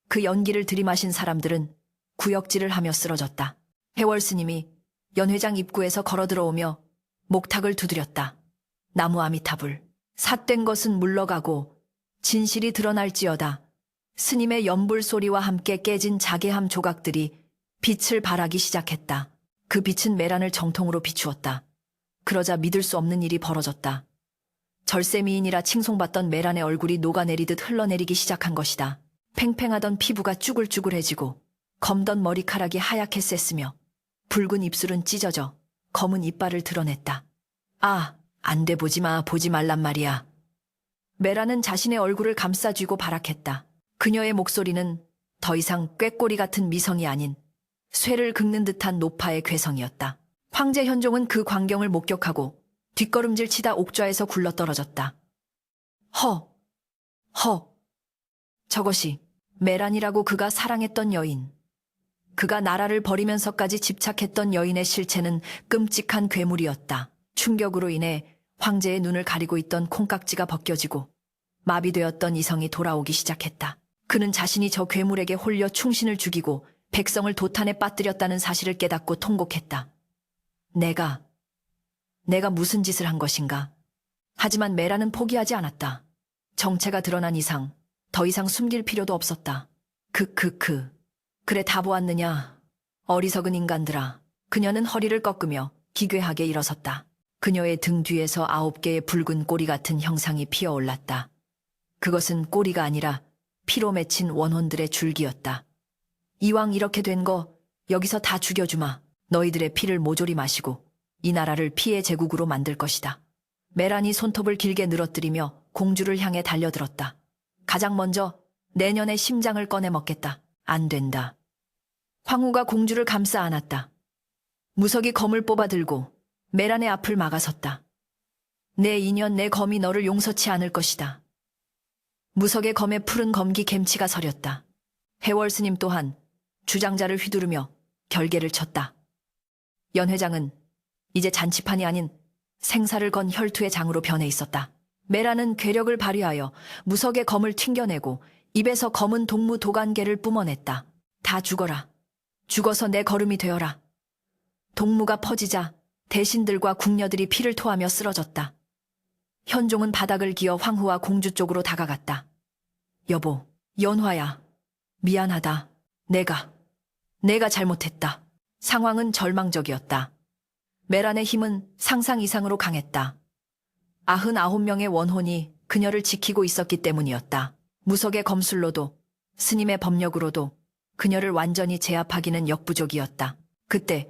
그 연기를 들이마신 사람들은 구역질을 하며 쓰러졌다. 해월 스님이 연 회장 입구에서 걸어 들어오며 목탁을 두드렸다. 나무 아미타불. 삿된 것은 물러가고 진실이 드러날지어다. 스님의 연불 소리와 함께 깨진 자개함 조각들이 빛을 발하기 시작했다. 그 빛은 메란을 정통으로 비추었다. 그러자 믿을 수 없는 일이 벌어졌다. 절세미인이라 칭송받던 메란의 얼굴이 녹아내리듯 흘러내리기 시작한 것이다. 팽팽하던 피부가 쭈글쭈글해지고 검던 머리카락이 하얗게 셌으며 붉은 입술은 찢어져 검은 이빨을 드러냈다. 아, 안 돼, 보지 말란 말이야. 메란은 자신의 얼굴을 감싸쥐고 발악했다. 그녀의 목소리는 더 이상 꾀꼬리 같은 미성이 아닌 쇠를 긁는 듯한 노파의 괴성이었다. 황제 현종은 그 광경을 목격하고 뒷걸음질 치다 옥좌에서 굴러떨어졌다. 저것이 메란이라고 그가 사랑했던 여인. 그가 나라를 버리면서까지 집착했던 여인의 실체는 끔찍한 괴물이었다. 충격으로 인해 황제의 눈을 가리고 있던 콩깍지가 벗겨지고 마비되었던 이성이 돌아오기 시작했다. 그는 자신이 저 괴물에게 홀려 충신을 죽이고 백성을 도탄에 빠뜨렸다는 사실을 깨닫고 통곡했다. 내가 무슨 짓을 한 것인가? 하지만 메라는 포기하지 않았다. 정체가 드러난 이상 더 이상 숨길 필요도 없었다. 크크크. 그래 다 보았느냐. 어리석은 인간들아. 그녀는 허리를 꺾으며 기괴하게 일어섰다. 그녀의 등 뒤에서 9개의 붉은 꼬리 같은 형상이 피어올랐다. 그것은 꼬리가 아니라 피로 맺힌 원혼들의 줄기였다. 이왕 이렇게 된 거 여기서 다 죽여주마. 너희들의 피를 모조리 마시고 이 나라를 피의 제국으로 만들 것이다. 메란이 손톱을 길게 늘어뜨리며 공주를 향해 달려들었다. 가장 먼저 내년의 심장을 꺼내 먹겠다. 안 된다. 황후가 공주를 감싸 안았다. 무석이 검을 뽑아 들고 메란의 앞을 막아섰다. 내 인연 내 검이 너를 용서치 않을 것이다. 무석의 검에 푸른 검기 갬치가 서렸다. 해월 스님 또한 주장자를 휘두르며 결계를 쳤다. 연 회장은 이제 잔치판이 아닌 생사를 건 혈투의 장으로 변해 있었다. 메라는 괴력을 발휘하여 무석의 검을 튕겨내고 입에서 검은 동무 도간개를 뿜어냈다. 다 죽어라. 죽어서 내 거름이 되어라. 동무가 퍼지자 대신들과 궁녀들이 피를 토하며 쓰러졌다. 현종은 바닥을 기어 황후와 공주 쪽으로 다가갔다. 여보, 연화야. 미안하다. 내가 잘못했다. 상황은 절망적이었다. 메란의 힘은 상상 이상으로 강했다. 99명의 원혼이 그녀를 지키고 있었기 때문이었다. 무석의 검술로도 스님의 법력으로도 그녀를 완전히 제압하기는 역부족이었다. 그때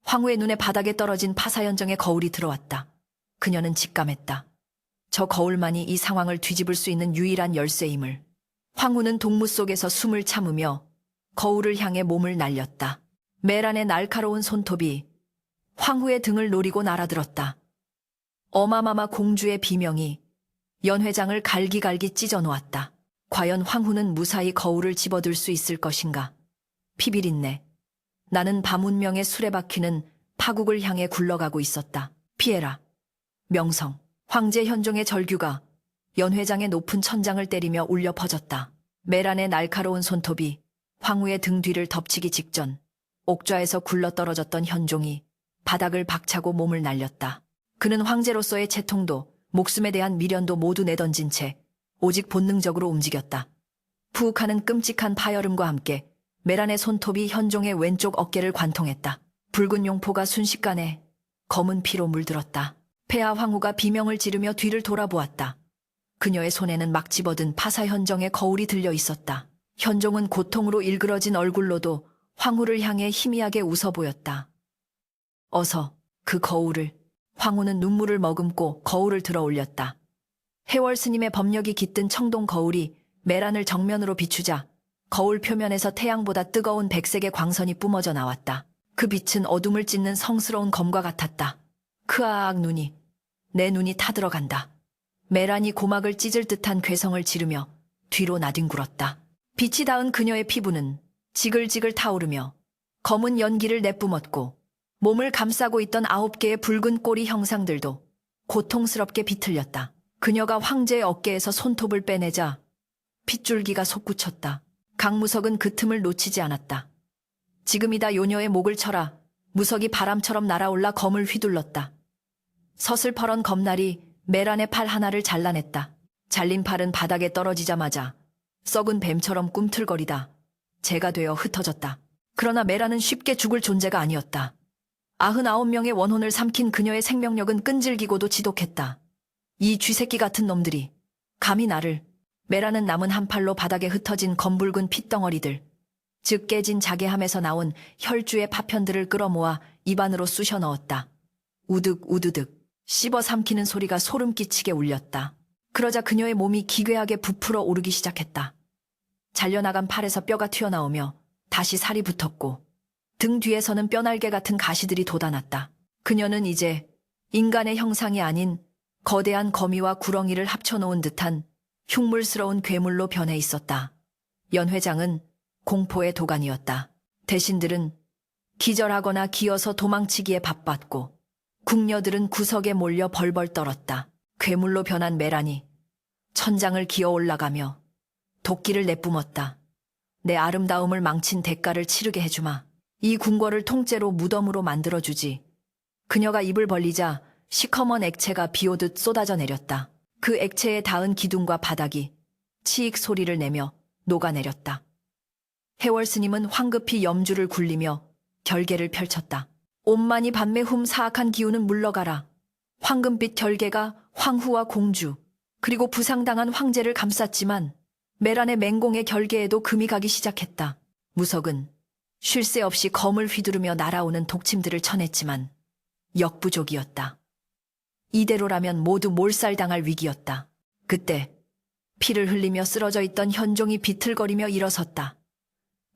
황후의 눈에 바닥에 떨어진 파사현정의 거울이 들어왔다. 그녀는 직감했다. 저 거울만이 이 상황을 뒤집을 수 있는 유일한 열쇠임을. 황후는 동무 속에서 숨을 참으며 거울을 향해 몸을 날렸다. 메란의 날카로운 손톱이 황후의 등을 노리고 날아들었다. 어마마마 공주의 비명이 연 회장을 갈기갈기 찢어 놓았다. 과연 황후는 무사히 거울을 집어들 수 있을 것인가? 피비린내. 나는 밤운명의 수레바퀴는 파국을 향해 굴러가고 있었다. 피해라. 명성. 황제 현종의 절규가 연 회장의 높은 천장을 때리며 울려 퍼졌다. 메란의 날카로운 손톱이 황후의 등 뒤를 덮치기 직전 옥좌에서 굴러떨어졌던 현종이 바닥을 박차고 몸을 날렸다. 그는 황제로서의 채통도 목숨에 대한 미련도 모두 내던진 채 오직 본능적으로 움직였다. 푸욱하는 끔찍한 파열음과 함께 메란의 손톱이 현종의 왼쪽 어깨를 관통했다. 붉은 용포가 순식간에 검은 피로 물들었다. 폐하 황후가 비명을 지르며 뒤를 돌아보았다. 그녀의 손에는 막 집어든 파사 현정의 거울이 들려 있었다. 현종은 고통으로 일그러진 얼굴로도 황후를 향해 희미하게 웃어 보였다. 어서 그 거울을. 황후는 눈물을 머금고 거울을 들어 올렸다. 해월 스님의 법력이 깃든 청동 거울이 메란을 정면으로 비추자 거울 표면에서 태양보다 뜨거운 백색의 광선이 뿜어져 나왔다. 그 빛은 어둠을 찢는 성스러운 검과 같았다. 크아악 눈이, 내 눈이 타들어간다. 메란이 고막을 찢을 듯한 괴성을 지르며 뒤로 나뒹굴었다. 빛이 닿은 그녀의 피부는 지글지글 타오르며 검은 연기를 내뿜었고 몸을 감싸고 있던 9개의 붉은 꼬리 형상들도 고통스럽게 비틀렸다. 그녀가 황제의 어깨에서 손톱을 빼내자 핏줄기가 솟구쳤다. 강무석은 그 틈을 놓치지 않았다. 지금이다. 요녀의 목을 쳐라. 무석이 바람처럼 날아올라 검을 휘둘렀다. 서슬퍼런 검날이 메란의 팔 하나를 잘라냈다. 잘린 팔은 바닥에 떨어지자마자 썩은 뱀처럼 꿈틀거리다 재가 되어 흩어졌다. 그러나 메란은 쉽게 죽을 존재가 아니었다. 99명의 원혼을 삼킨 그녀의 생명력은 끈질기고도 지독했다. 이 쥐새끼 같은 놈들이 감히 나를. 메란은 남은 한 팔로 바닥에 흩어진 검붉은 핏덩어리들, 즉 깨진 자개함에서 나온 혈주의 파편들을 끌어모아 입안으로 쑤셔 넣었다. 우득 우드득 씹어 삼키는 소리가 소름 끼치게 울렸다. 그러자 그녀의 몸이 기괴하게 부풀어 오르기 시작했다. 잘려나간 팔에서 뼈가 튀어나오며 다시 살이 붙었고 등 뒤에서는 뼈날개 같은 가시들이 돋아났다. 그녀는 이제 인간의 형상이 아닌 거대한 거미와 구렁이를 합쳐놓은 듯한 흉물스러운 괴물로 변해 있었다. 연 회장은 공포의 도가니였다. 대신들은 기절하거나 기어서 도망치기에 바빴고 궁녀들은 구석에 몰려 벌벌 떨었다. 괴물로 변한 메란이 천장을 기어 올라가며 도끼를 내뿜었다. 내 아름다움을 망친 대가를 치르게 해주마. 이 궁궐을 통째로 무덤으로 만들어주지. 그녀가 입을 벌리자 시커먼 액체가 비오듯 쏟아져 내렸다. 그 액체에 닿은 기둥과 바닥이 치익 소리를 내며 녹아내렸다. 해월 스님은 황급히 염주를 굴리며 결계를 펼쳤다. 온만이 반매훔 사악한 기운은 물러가라. 황금빛 결계가 황후와 공주 그리고 부상당한 황제를 감쌌지만 메란의 맹공의 결계에도 금이 가기 시작했다. 무석은 쉴 새 없이 검을 휘두르며 날아오는 독침들을 쳐냈지만 역부족이었다. 이대로라면 모두 몰살당할 위기였다. 그때 피를 흘리며 쓰러져 있던 현종이 비틀거리며 일어섰다.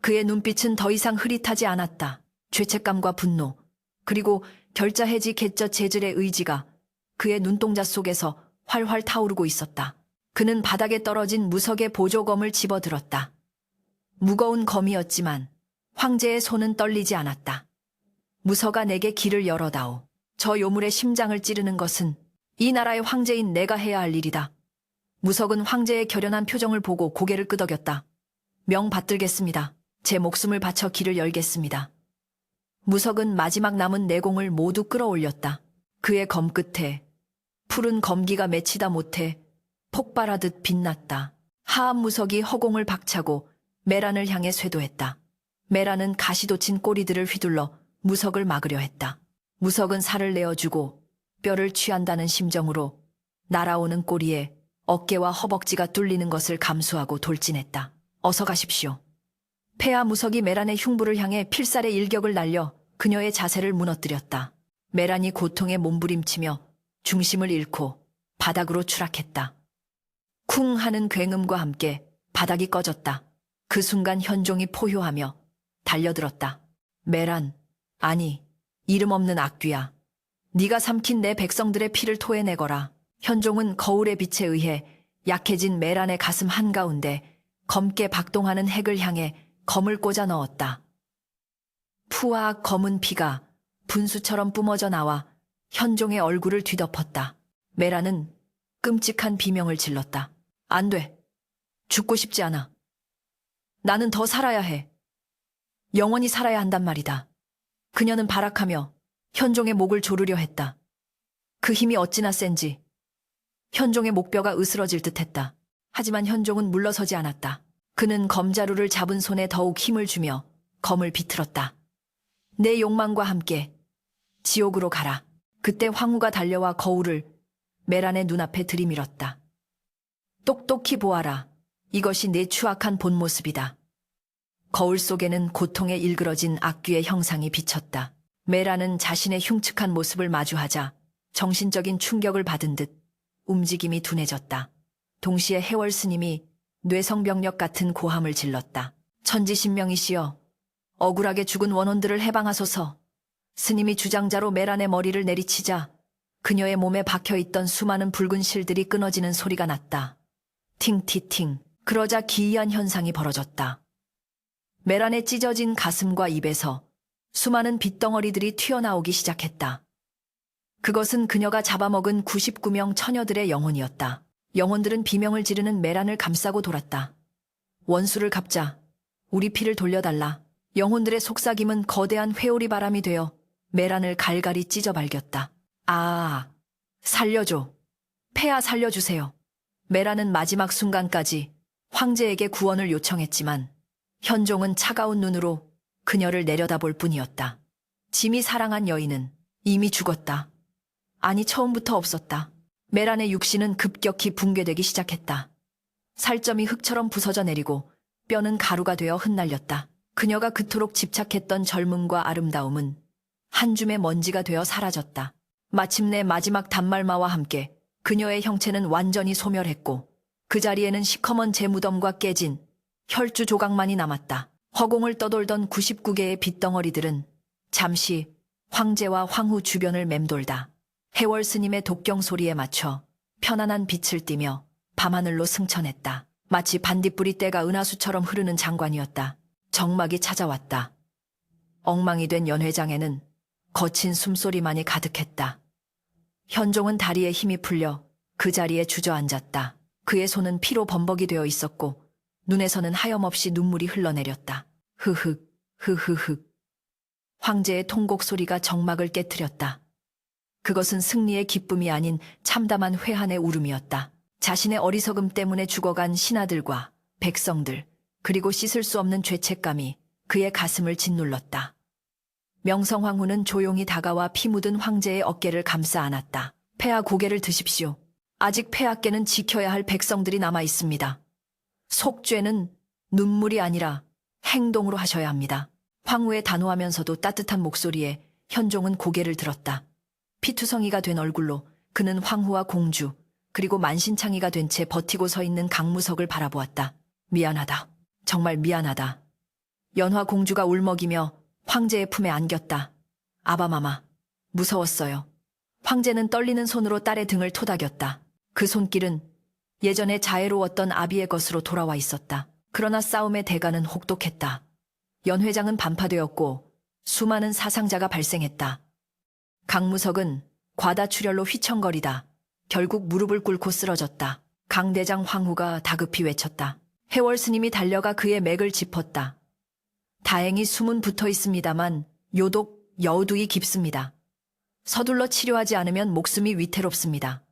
그의 눈빛은 더 이상 흐릿하지 않았다. 죄책감과 분노, 그리고 결자해지 갯젓 재질의 의지가 그의 눈동자 속에서 활활 타오르고 있었다. 그는 바닥에 떨어진 무석의 보조검을 집어들었다. 무거운 검이었지만 황제의 손은 떨리지 않았다. 무석아, 내게 길을 열어다오. 저 요물의 심장을 찌르는 것은 이 나라의 황제인 내가 해야 할 일이다. 무석은 황제의 결연한 표정을 보고 고개를 끄덕였다. 명 받들겠습니다. 제 목숨을 바쳐 길을 열겠습니다. 무석은 마지막 남은 내공을 모두 끌어올렸다. 그의 검 끝에 푸른 검기가 맺히다 못해 폭발하듯 빛났다. 하암 무석이 허공을 박차고 메란을 향해 쇄도했다. 메란은 가시돋친 꼬리들을 휘둘러 무석을 막으려 했다. 무석은 살을 내어주고 뼈를 취한다는 심정으로 날아오는 꼬리에 어깨와 허벅지가 뚫리는 것을 감수하고 돌진했다. 어서 가십시오. 폐하 무석이 메란의 흉부를 향해 필살의 일격을 날려 그녀의 자세를 무너뜨렸다. 메란이 고통에 몸부림치며 중심을 잃고 바닥으로 추락했다. 쿵 하는 굉음과 함께 바닥이 꺼졌다. 그 순간 현종이 포효하며 달려들었다. 메란, 아니, 이름 없는 악귀야. 네가 삼킨 내 백성들의 피를 토해내거라. 현종은 거울의 빛에 의해 약해진 메란의 가슴 한가운데 검게 박동하는 핵을 향해 검을 꽂아 넣었다. 푸아 검은 피가 분수처럼 뿜어져 나와 현종의 얼굴을 뒤덮었다. 메란은 끔찍한 비명을 질렀다. 안 돼. 죽고 싶지 않아. 나는 더 살아야 해. 영원히 살아야 한단 말이다. 그녀는 발악하며 현종의 목을 조르려 했다. 그 힘이 어찌나 센지 현종의 목뼈가 으스러질 듯했다. 하지만 현종은 물러서지 않았다. 그는 검자루를 잡은 손에 더욱 힘을 주며 검을 비틀었다. 내 욕망과 함께 지옥으로 가라. 그때 황후가 달려와 거울을 메란의 눈앞에 들이밀었다. 똑똑히 보아라. 이것이 내 추악한 본 모습이다. 거울 속에는 고통에 일그러진 악귀의 형상이 비쳤다. 메란은 자신의 흉측한 모습을 마주하자 정신적인 충격을 받은 듯 움직임이 둔해졌다. 동시에 해월 스님이 뇌성병력 같은 고함을 질렀다. 천지신명이시여, 억울하게 죽은 원혼들을 해방하소서. 스님이 주장자로 메란의 머리를 내리치자 그녀의 몸에 박혀있던 수많은 붉은 실들이 끊어지는 소리가 났다. 팅티팅. 그러자 기이한 현상이 벌어졌다. 메란의 찢어진 가슴과 입에서 수많은 빗덩어리들이 튀어나오기 시작했다. 그것은 그녀가 잡아먹은 99명 처녀들의 영혼이었다. 영혼들은 비명을 지르는 메란을 감싸고 돌았다. 원수를 갚자. 우리 피를 돌려달라. 영혼들의 속삭임은 거대한 회오리 바람이 되어 메란을 갈갈이 찢어 발겼다. 아, 살려줘. 폐하 살려주세요. 메란은 마지막 순간까지 황제에게 구원을 요청했지만 현종은 차가운 눈으로 그녀를 내려다볼 뿐이었다. 짐이 사랑한 여인은 이미 죽었다. 아니, 처음부터 없었다. 메란의 육신은 급격히 붕괴되기 시작했다. 살점이 흙처럼 부서져 내리고 뼈는 가루가 되어 흩날렸다. 그녀가 그토록 집착했던 젊음과 아름다움은 한 줌의 먼지가 되어 사라졌다. 마침내 마지막 단말마와 함께 그녀의 형체는 완전히 소멸했고 그 자리에는 시커먼 재무덤과 깨진 혈주 조각만이 남았다. 허공을 떠돌던 99개의 빗덩어리들은 잠시 황제와 황후 주변을 맴돌다 해월 스님의 독경 소리에 맞춰 편안한 빛을 띠며 밤하늘로 승천했다. 마치 반딧불이 때가 은하수처럼 흐르는 장관이었다. 정막이 찾아왔다. 엉망이 된 연회장에는 거친 숨소리만이 가득했다. 현종은 다리에 힘이 풀려 그 자리에 주저앉았다. 그의 손은 피로 범벅이 되어 있었고 눈에서는 하염없이 눈물이 흘러내렸다. 흐흑, 흐흐흑. 황제의 통곡 소리가 정막을 깨트렸다. 그것은 승리의 기쁨이 아닌 참담한 회한의 울음이었다. 자신의 어리석음 때문에 죽어간 신하들과 백성들, 그리고 씻을 수 없는 죄책감이 그의 가슴을 짓눌렀다. 명성황후는 조용히 다가와 피 묻은 황제의 어깨를 감싸 안았다. 폐하 고개를 드십시오. 아직 폐하께는 지켜야 할 백성들이 남아 있습니다. 속죄는 눈물이 아니라 행동으로 하셔야 합니다. 황후의 단호하면서도 따뜻한 목소리에 현종은 고개를 들었다. 피투성이가 된 얼굴로 그는 황후와 공주, 그리고 만신창이가 된 채 버티고 서 있는 강무석을 바라보았다. 미안하다. 정말 미안하다. 연화 공주가 울먹이며 황제의 품에 안겼다. 아바마마, 무서웠어요. 황제는 떨리는 손으로 딸의 등을 토닥였다. 그 손길은 예전에 자애로웠던 아비의 것으로 돌아와 있었다. 그러나 싸움의 대가는 혹독했다. 연회장은 반파되었고 수많은 사상자가 발생했다. 강무석은 과다출혈로 휘청거리다 결국 무릎을 꿇고 쓰러졌다. 강대장 황후가 다급히 외쳤다. 해월 스님이 달려가 그의 맥을 짚었다. 다행히 숨은 붙어 있습니다만 요독 여우두이 깊습니다. 서둘러 치료하지 않으면 목숨이 위태롭습니다.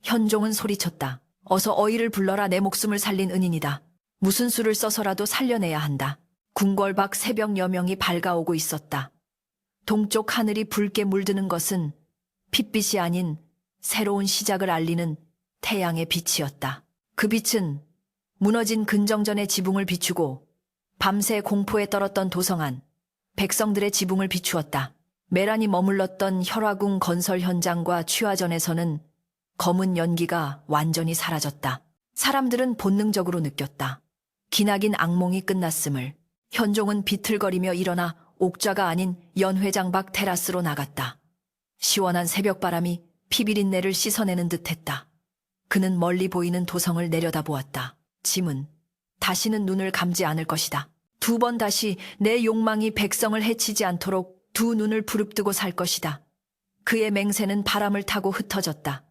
현종은 소리쳤다. 어서 어이를 불러라. 내 목숨을 살린 은인이다. 무슨 수를 써서라도 살려내야 한다. 궁궐 밖 새벽 여명이 밝아오고 있었다. 동쪽 하늘이 붉게 물드는 것은 핏빛이 아닌 새로운 시작을 알리는 태양의 빛이었다. 그 빛은 무너진 근정전의 지붕을 비추고 밤새 공포에 떨었던 도성안, 백성들의 지붕을 비추었다. 메란이 머물렀던 혈화궁 건설 현장과 취화전에서는 검은 연기가 완전히 사라졌다. 사람들은 본능적으로 느꼈다. 기나긴 악몽이 끝났음을. 현종은 비틀거리며 일어나 옥좌가 아닌 연회장 밖 테라스로 나갔다. 시원한 새벽바람이 피비린내를 씻어내는 듯했다. 그는 멀리 보이는 도성을 내려다보았다. 짐은 다시는 눈을 감지 않을 것이다. 두 번 다시 내 욕망이 백성을 해치지 않도록 두 눈을 부릅뜨고 살 것이다. 그의 맹세는 바람을 타고 흩어졌다.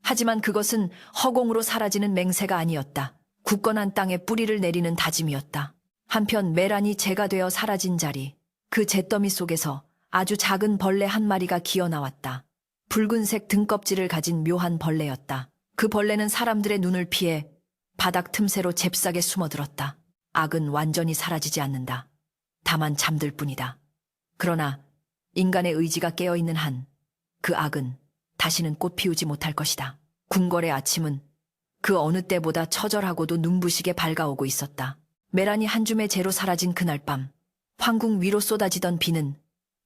하지만 그것은 허공으로 사라지는 맹세가 아니었다. 굳건한 땅에 뿌리를 내리는 다짐이었다. 한편 메란이 재가 되어 사라진 자리, 그 잿더미 속에서 아주 작은 벌레 한 마리가 기어나왔다. 붉은색 등껍질을 가진 묘한 벌레였다. 그 벌레는 사람들의 눈을 피해 바닥 틈새로 잽싸게 숨어들었다. 악은 완전히 사라지지 않는다. 다만 잠들 뿐이다. 그러나 인간의 의지가 깨어있는 한 그 악은 다시는 꽃 피우지 못할 것이다. 궁궐의 아침은 그 어느 때보다 처절하고도 눈부시게 밝아오고 있었다. 메란이 한 줌의 재로 사라진 그날 밤, 황궁 위로 쏟아지던 비는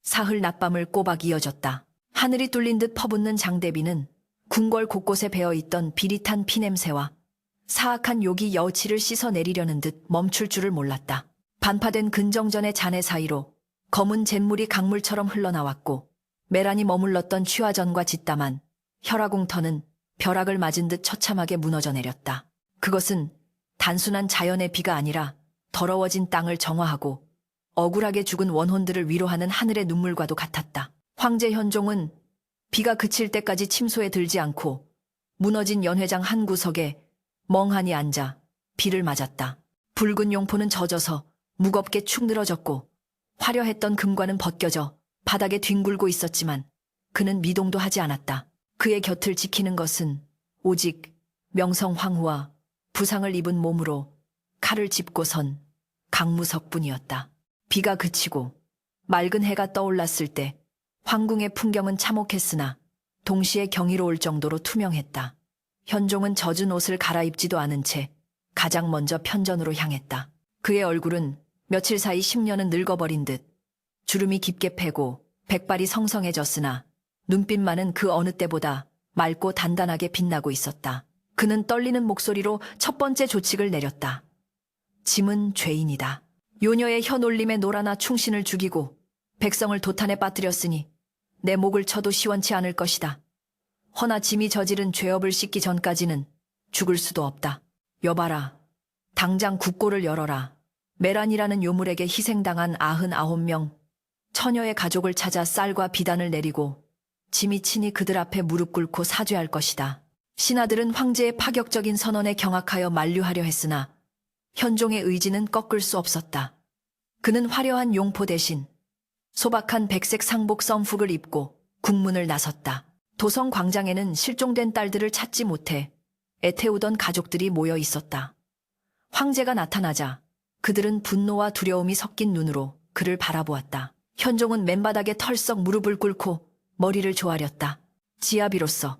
사흘 낮밤을 꼬박 이어졌다. 하늘이 뚫린 듯 퍼붓는 장대비는 궁궐 곳곳에 배어있던 비릿한 피냄새와 사악한 욕이 여치를 씻어내리려는 듯 멈출 줄을 몰랐다. 반파된 근정전의 잔해 사이로 검은 잿물이 강물처럼 흘러나왔고 메란이 머물렀던 취화전과 뒷담한 혈화궁터는 벼락을 맞은 듯 처참하게 무너져 내렸다. 그것은 단순한 자연의 비가 아니라 더러워진 땅을 정화하고 억울하게 죽은 원혼들을 위로하는 하늘의 눈물과도 같았다. 황제 현종은 비가 그칠 때까지 침소에 들지 않고 무너진 연회장 한 구석에 멍하니 앉아 비를 맞았다. 붉은 용포는 젖어서 무겁게 축 늘어졌고 화려했던 금관은 벗겨져 바닥에 뒹굴고 있었지만 그는 미동도 하지 않았다. 그의 곁을 지키는 것은 오직 명성황후와 부상을 입은 몸으로 칼을 짚고 선 강무석뿐이었다. 비가 그치고 맑은 해가 떠올랐을 때 황궁의 풍경은 참혹했으나 동시에 경이로울 정도로 투명했다. 현종은 젖은 옷을 갈아입지도 않은 채 가장 먼저 편전으로 향했다. 그의 얼굴은 며칠 사이 10년은 늙어버린 듯 주름이 깊게 패고 백발이 성성해졌으나 눈빛만은 그 어느 때보다 맑고 단단하게 빛나고 있었다. 그는 떨리는 목소리로 첫 번째 조칙을 내렸다. 짐은 죄인이다. 요녀의 혀놀림에 놀아나 충신을 죽이고 백성을 도탄에 빠뜨렸으니 내 목을 쳐도 시원치 않을 것이다. 허나 짐이 저지른 죄업을 씻기 전까지는 죽을 수도 없다. 여봐라. 당장 국고를 열어라. 메란이라는 요물에게 희생당한 99명 처녀의 가족을 찾아 쌀과 비단을 내리고 짐이 친히 그들 앞에 무릎 꿇고 사죄할 것이다. 신하들은 황제의 파격적인 선언에 경악하여 만류하려 했으나 현종의 의지는 꺾을 수 없었다. 그는 화려한 용포 대신 소박한 백색 상복 썸훅을 입고 국문을 나섰다. 도성 광장에는 실종된 딸들을 찾지 못해 애태우던 가족들이 모여 있었다. 황제가 나타나자 그들은 분노와 두려움이 섞인 눈으로 그를 바라보았다. 현종은 맨바닥에 털썩 무릎을 꿇고 머리를 조아렸다. 지 아비로서,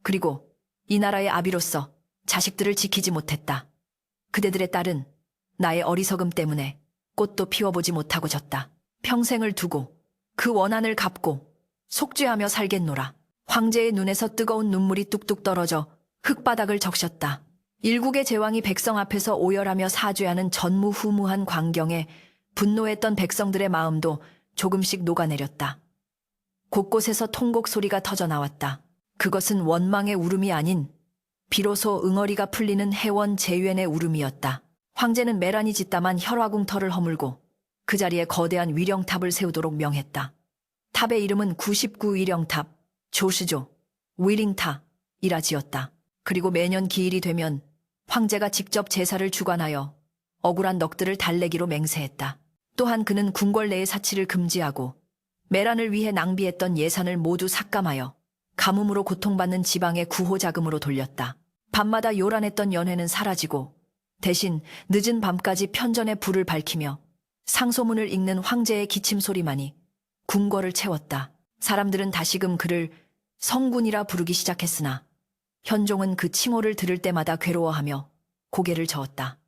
그리고 이 나라의 아비로서 자식들을 지키지 못했다. 그대들의 딸은 나의 어리석음 때문에 꽃도 피워보지 못하고 졌다. 평생을 두고 그 원한을 갚고 속죄하며 살겠노라. 황제의 눈에서 뜨거운 눈물이 뚝뚝 떨어져 흙바닥을 적셨다. 일국의 제왕이 백성 앞에서 오열하며 사죄하는 전무후무한 광경에 분노했던 백성들의 마음도 조금씩 녹아내렸다. 곳곳에서 통곡 소리가 터져 나왔다. 그것은 원망의 울음이 아닌 비로소 응어리가 풀리는 해원 재윤의 울음이었다. 황제는 메란이 짓담한 혈화궁터를 허물고 그 자리에 거대한 위령탑을 세우도록 명했다. 탑의 이름은 99위령탑, 조시조, 위링타이라 지었다. 그리고 매년 기일이 되면 황제가 직접 제사를 주관하여 억울한 넋들을 달래기로 맹세했다. 또한 그는 궁궐 내의 사치를 금지하고 메란을 위해 낭비했던 예산을 모두 삭감하여 가뭄으로 고통받는 지방의 구호자금으로 돌렸다. 밤마다 요란했던 연회는 사라지고 대신 늦은 밤까지 편전의 불을 밝히며 상소문을 읽는 황제의 기침소리만이 궁궐을 채웠다. 사람들은 다시금 그를 성군이라 부르기 시작했으나 현종은 그 칭호를 들을 때마다 괴로워하며 고개를 저었다.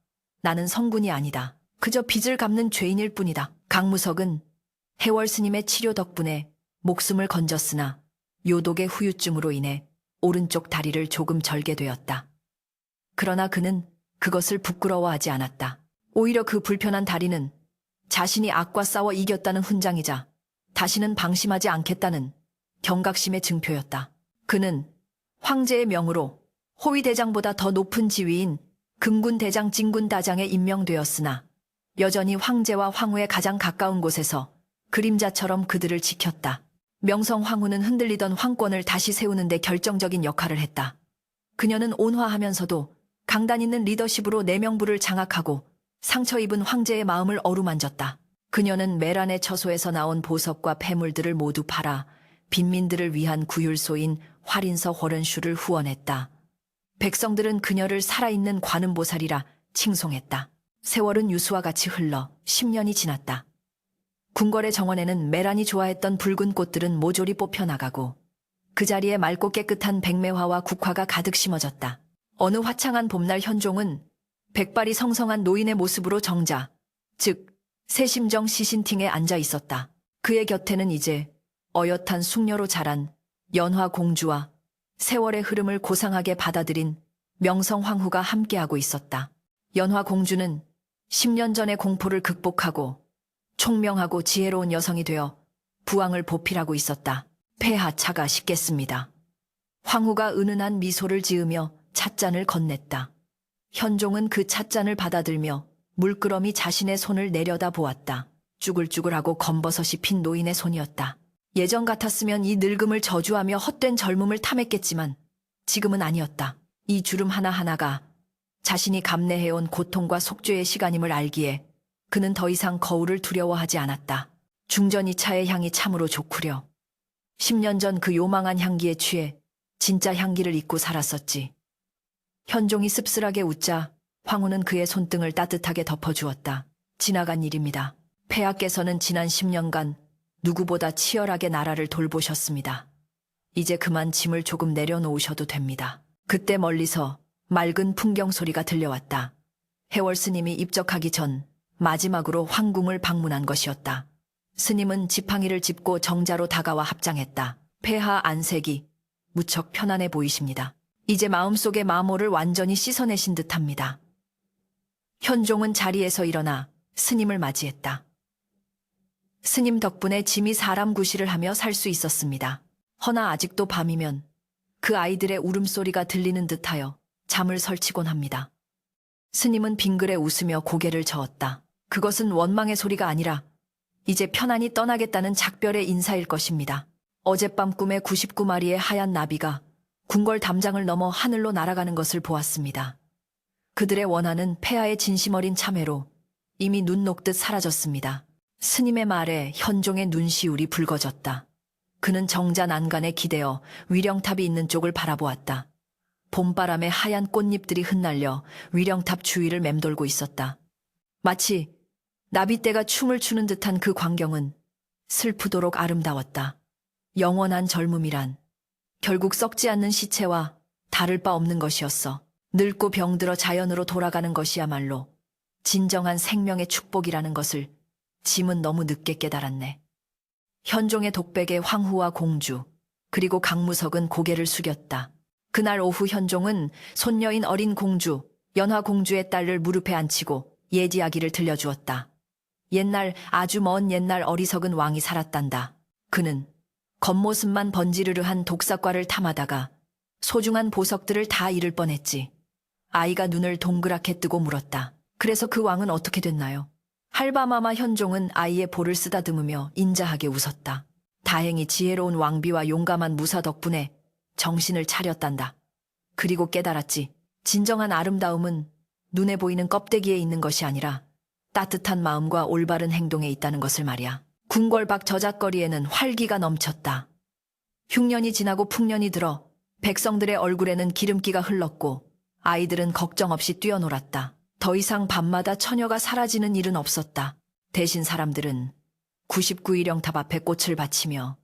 나는 성군이 아니다. 그저 빚을 갚는 죄인일 뿐이다. 강무석은 해월 스님의 치료 덕분에 목숨을 건졌으나 요독의 후유증으로 인해 오른쪽 다리를 조금 절게 되었다. 그러나 그는 그것을 부끄러워하지 않았다. 오히려 그 불편한 다리는 자신이 악과 싸워 이겼다는 훈장이자 다시는 방심하지 않겠다는 경각심의 증표였다. 그는 황제의 명으로 호위대장보다 더 높은 지위인 금군대장 진군다장에 임명되었으나 여전히 황제와 황후의 가장 가까운 곳에서 그림자처럼 그들을 지켰다. 명성 황후는 흔들리던 황권을 다시 세우는 데 결정적인 역할을 했다. 그녀는 온화하면서도 강단 있는 리더십으로 내명부를 장악하고 상처 입은 황제의 마음을 어루만졌다. 그녀는 메란의 처소에서 나온 보석과 폐물들을 모두 팔아 빈민들을 위한 구율소인 활인서 호런슈를 후원했다. 백성들은 그녀를 살아있는 관음보살이라 칭송했다. 세월은 유수와 같이 흘러 10년이 지났다. 궁궐의 정원에는 메란이 좋아했던 붉은 꽃들은 모조리 뽑혀나가고 그 자리에 맑고 깨끗한 백매화와 국화가 가득 심어졌다. 어느 화창한 봄날 현종은 백발이 성성한 노인의 모습으로 정자, 즉 세심정 시신팅에 앉아 있었다. 그의 곁에는 이제 어엿한 숙녀로 자란 연화 공주와 세월의 흐름을 고상하게 받아들인 명성 황후가 함께하고 있었다. 연화 공주는 10년 전의 공포를 극복하고 총명하고 지혜로운 여성이 되어 부왕을 보필하고 있었다. 폐하 차가 식겠습니다. 황후가 은은한 미소를 지으며 찻잔을 건넸다. 현종은 그 찻잔을 받아들며 물끄러미 자신의 손을 내려다 보았다. 쭈글쭈글하고 검버섯이 핀 노인의 손이었다. 예전 같았으면 이 늙음을 저주하며 헛된 젊음을 탐했겠지만 지금은 아니었다. 이 주름 하나하나가 자신이 감내해온 고통과 속죄의 시간임을 알기에 그는 더 이상 거울을 두려워하지 않았다. 중전 이 차의 향이 참으로 좋구려. 10년 전 그 요망한 향기에 취해 진짜 향기를 잊고 살았었지. 현종이 씁쓸하게 웃자 황후는 그의 손등을 따뜻하게 덮어주었다. 지나간 일입니다. 폐하께서는 지난 10년간 누구보다 치열하게 나라를 돌보셨습니다. 이제 그만 짐을 조금 내려놓으셔도 됩니다. 그때 멀리서 맑은 풍경 소리가 들려왔다. 해월 스님이 입적하기 전 마지막으로 황궁을 방문한 것이었다. 스님은 지팡이를 짚고 정자로 다가와 합장했다. 폐하 안색이 무척 편안해 보이십니다. 이제 마음속의 마모를 완전히 씻어내신 듯합니다. 현종은 자리에서 일어나 스님을 맞이했다. 스님 덕분에 짐이 사람 구실을 하며 살 수 있었습니다. 허나 아직도 밤이면 그 아이들의 울음소리가 들리는 듯하여 잠을 설치곤 합니다. 스님은 빙그레 웃으며 고개를 저었다. 그것은 원망의 소리가 아니라 이제 편안히 떠나겠다는 작별의 인사일 것입니다. 어젯밤 꿈에 99마리의 하얀 나비가 궁궐 담장을 넘어 하늘로 날아가는 것을 보았습니다. 그들의 원한은 폐하의 진심 어린 참회로 이미 눈 녹듯 사라졌습니다. 스님의 말에 현종의 눈시울이 붉어졌다. 그는 정자 난간에 기대어 위령탑이 있는 쪽을 바라보았다. 봄바람에 하얀 꽃잎들이 흩날려 위령탑 주위를 맴돌고 있었다. 마치 나비떼가 춤을 추는 듯한 그 광경은 슬프도록 아름다웠다. 영원한 젊음이란 결국 썩지 않는 시체와 다를 바 없는 것이었어. 늙고 병들어 자연으로 돌아가는 것이야말로 진정한 생명의 축복이라는 것을 짐은 너무 늦게 깨달았네. 현종의 독백에 황후와 공주, 그리고 강무석은 고개를 숙였다. 그날 오후 현종은 손녀인 어린 공주, 연화공주의 딸을 무릎에 앉히고 옛 이야기를 들려주었다. 옛날, 아주 먼 옛날 어리석은 왕이 살았단다. 그는 겉모습만 번지르르한 독사과를 탐하다가 소중한 보석들을 다 잃을 뻔했지. 아이가 눈을 동그랗게 뜨고 물었다. 그래서 그 왕은 어떻게 됐나요? 할바마마 현종은 아이의 볼을 쓰다듬으며 인자하게 웃었다. 다행히 지혜로운 왕비와 용감한 무사 덕분에 정신을 차렸단다. 그리고 깨달았지. 진정한 아름다움은 눈에 보이는 껍데기에 있는 것이 아니라 따뜻한 마음과 올바른 행동에 있다는 것을 말이야. 궁궐 밖 저잣거리에는 활기가 넘쳤다. 흉년이 지나고 풍년이 들어 백성들의 얼굴에는 기름기가 흘렀고 아이들은 걱정 없이 뛰어놀았다. 더 이상 밤마다 처녀가 사라지는 일은 없었다. 대신 사람들은 99일령탑 앞에 꽃을 바치며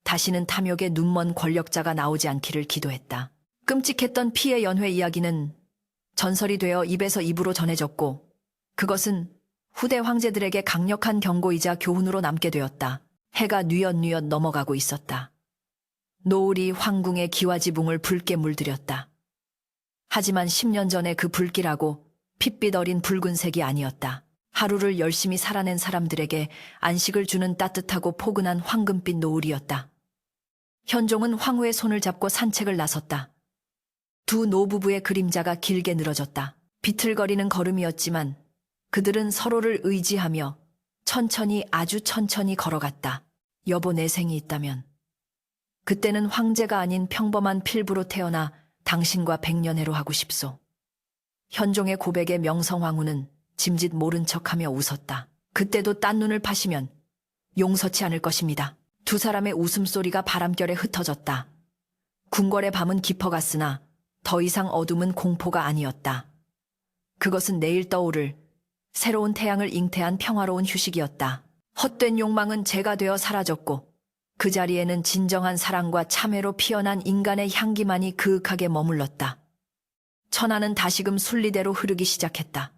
다시는 탐욕에 눈먼 권력자가 나오지 않기를 기도했다. 끔찍했던 피해 연회 이야기는 전설이 되어 입에서 입으로 전해졌고 그것은 후대 황제들에게 강력한 경고이자 교훈으로 남게 되었다. 해가 뉘엿뉘엿 넘어가고 있었다. 노을이 황궁의 기와지붕을 붉게 물들였다. 하지만 10년 전에 그 불길하고 핏빛 어린 붉은색이 아니었다. 하루를 열심히 살아낸 사람들에게 안식을 주는 따뜻하고 포근한 황금빛 노을이었다. 현종은 황후의 손을 잡고 산책을 나섰다. 두 노부부의 그림자가 길게 늘어졌다. 비틀거리는 걸음이었지만 그들은 서로를 의지하며 천천히 아주 천천히 걸어갔다. 여보 내 생이 있다면 그때는 황제가 아닌 평범한 필부로 태어나 당신과 백년해로 하고 싶소. 현종의 고백에 명성황후는 짐짓 모른 척하며 웃었다. 그때도 딴 눈을 파시면 용서치 않을 것입니다. 두 사람의 웃음소리가 바람결에 흩어졌다. 궁궐의 밤은 깊어갔으나 더 이상 어둠은 공포가 아니었다. 그것은 내일 떠오를 새로운 태양을 잉태한 평화로운 휴식이었다. 헛된 욕망은 재가 되어 사라졌고 그 자리에는 진정한 사랑과 참회로 피어난 인간의 향기만이 그윽하게 머물렀다. 천하는 다시금 순리대로 흐르기 시작했다.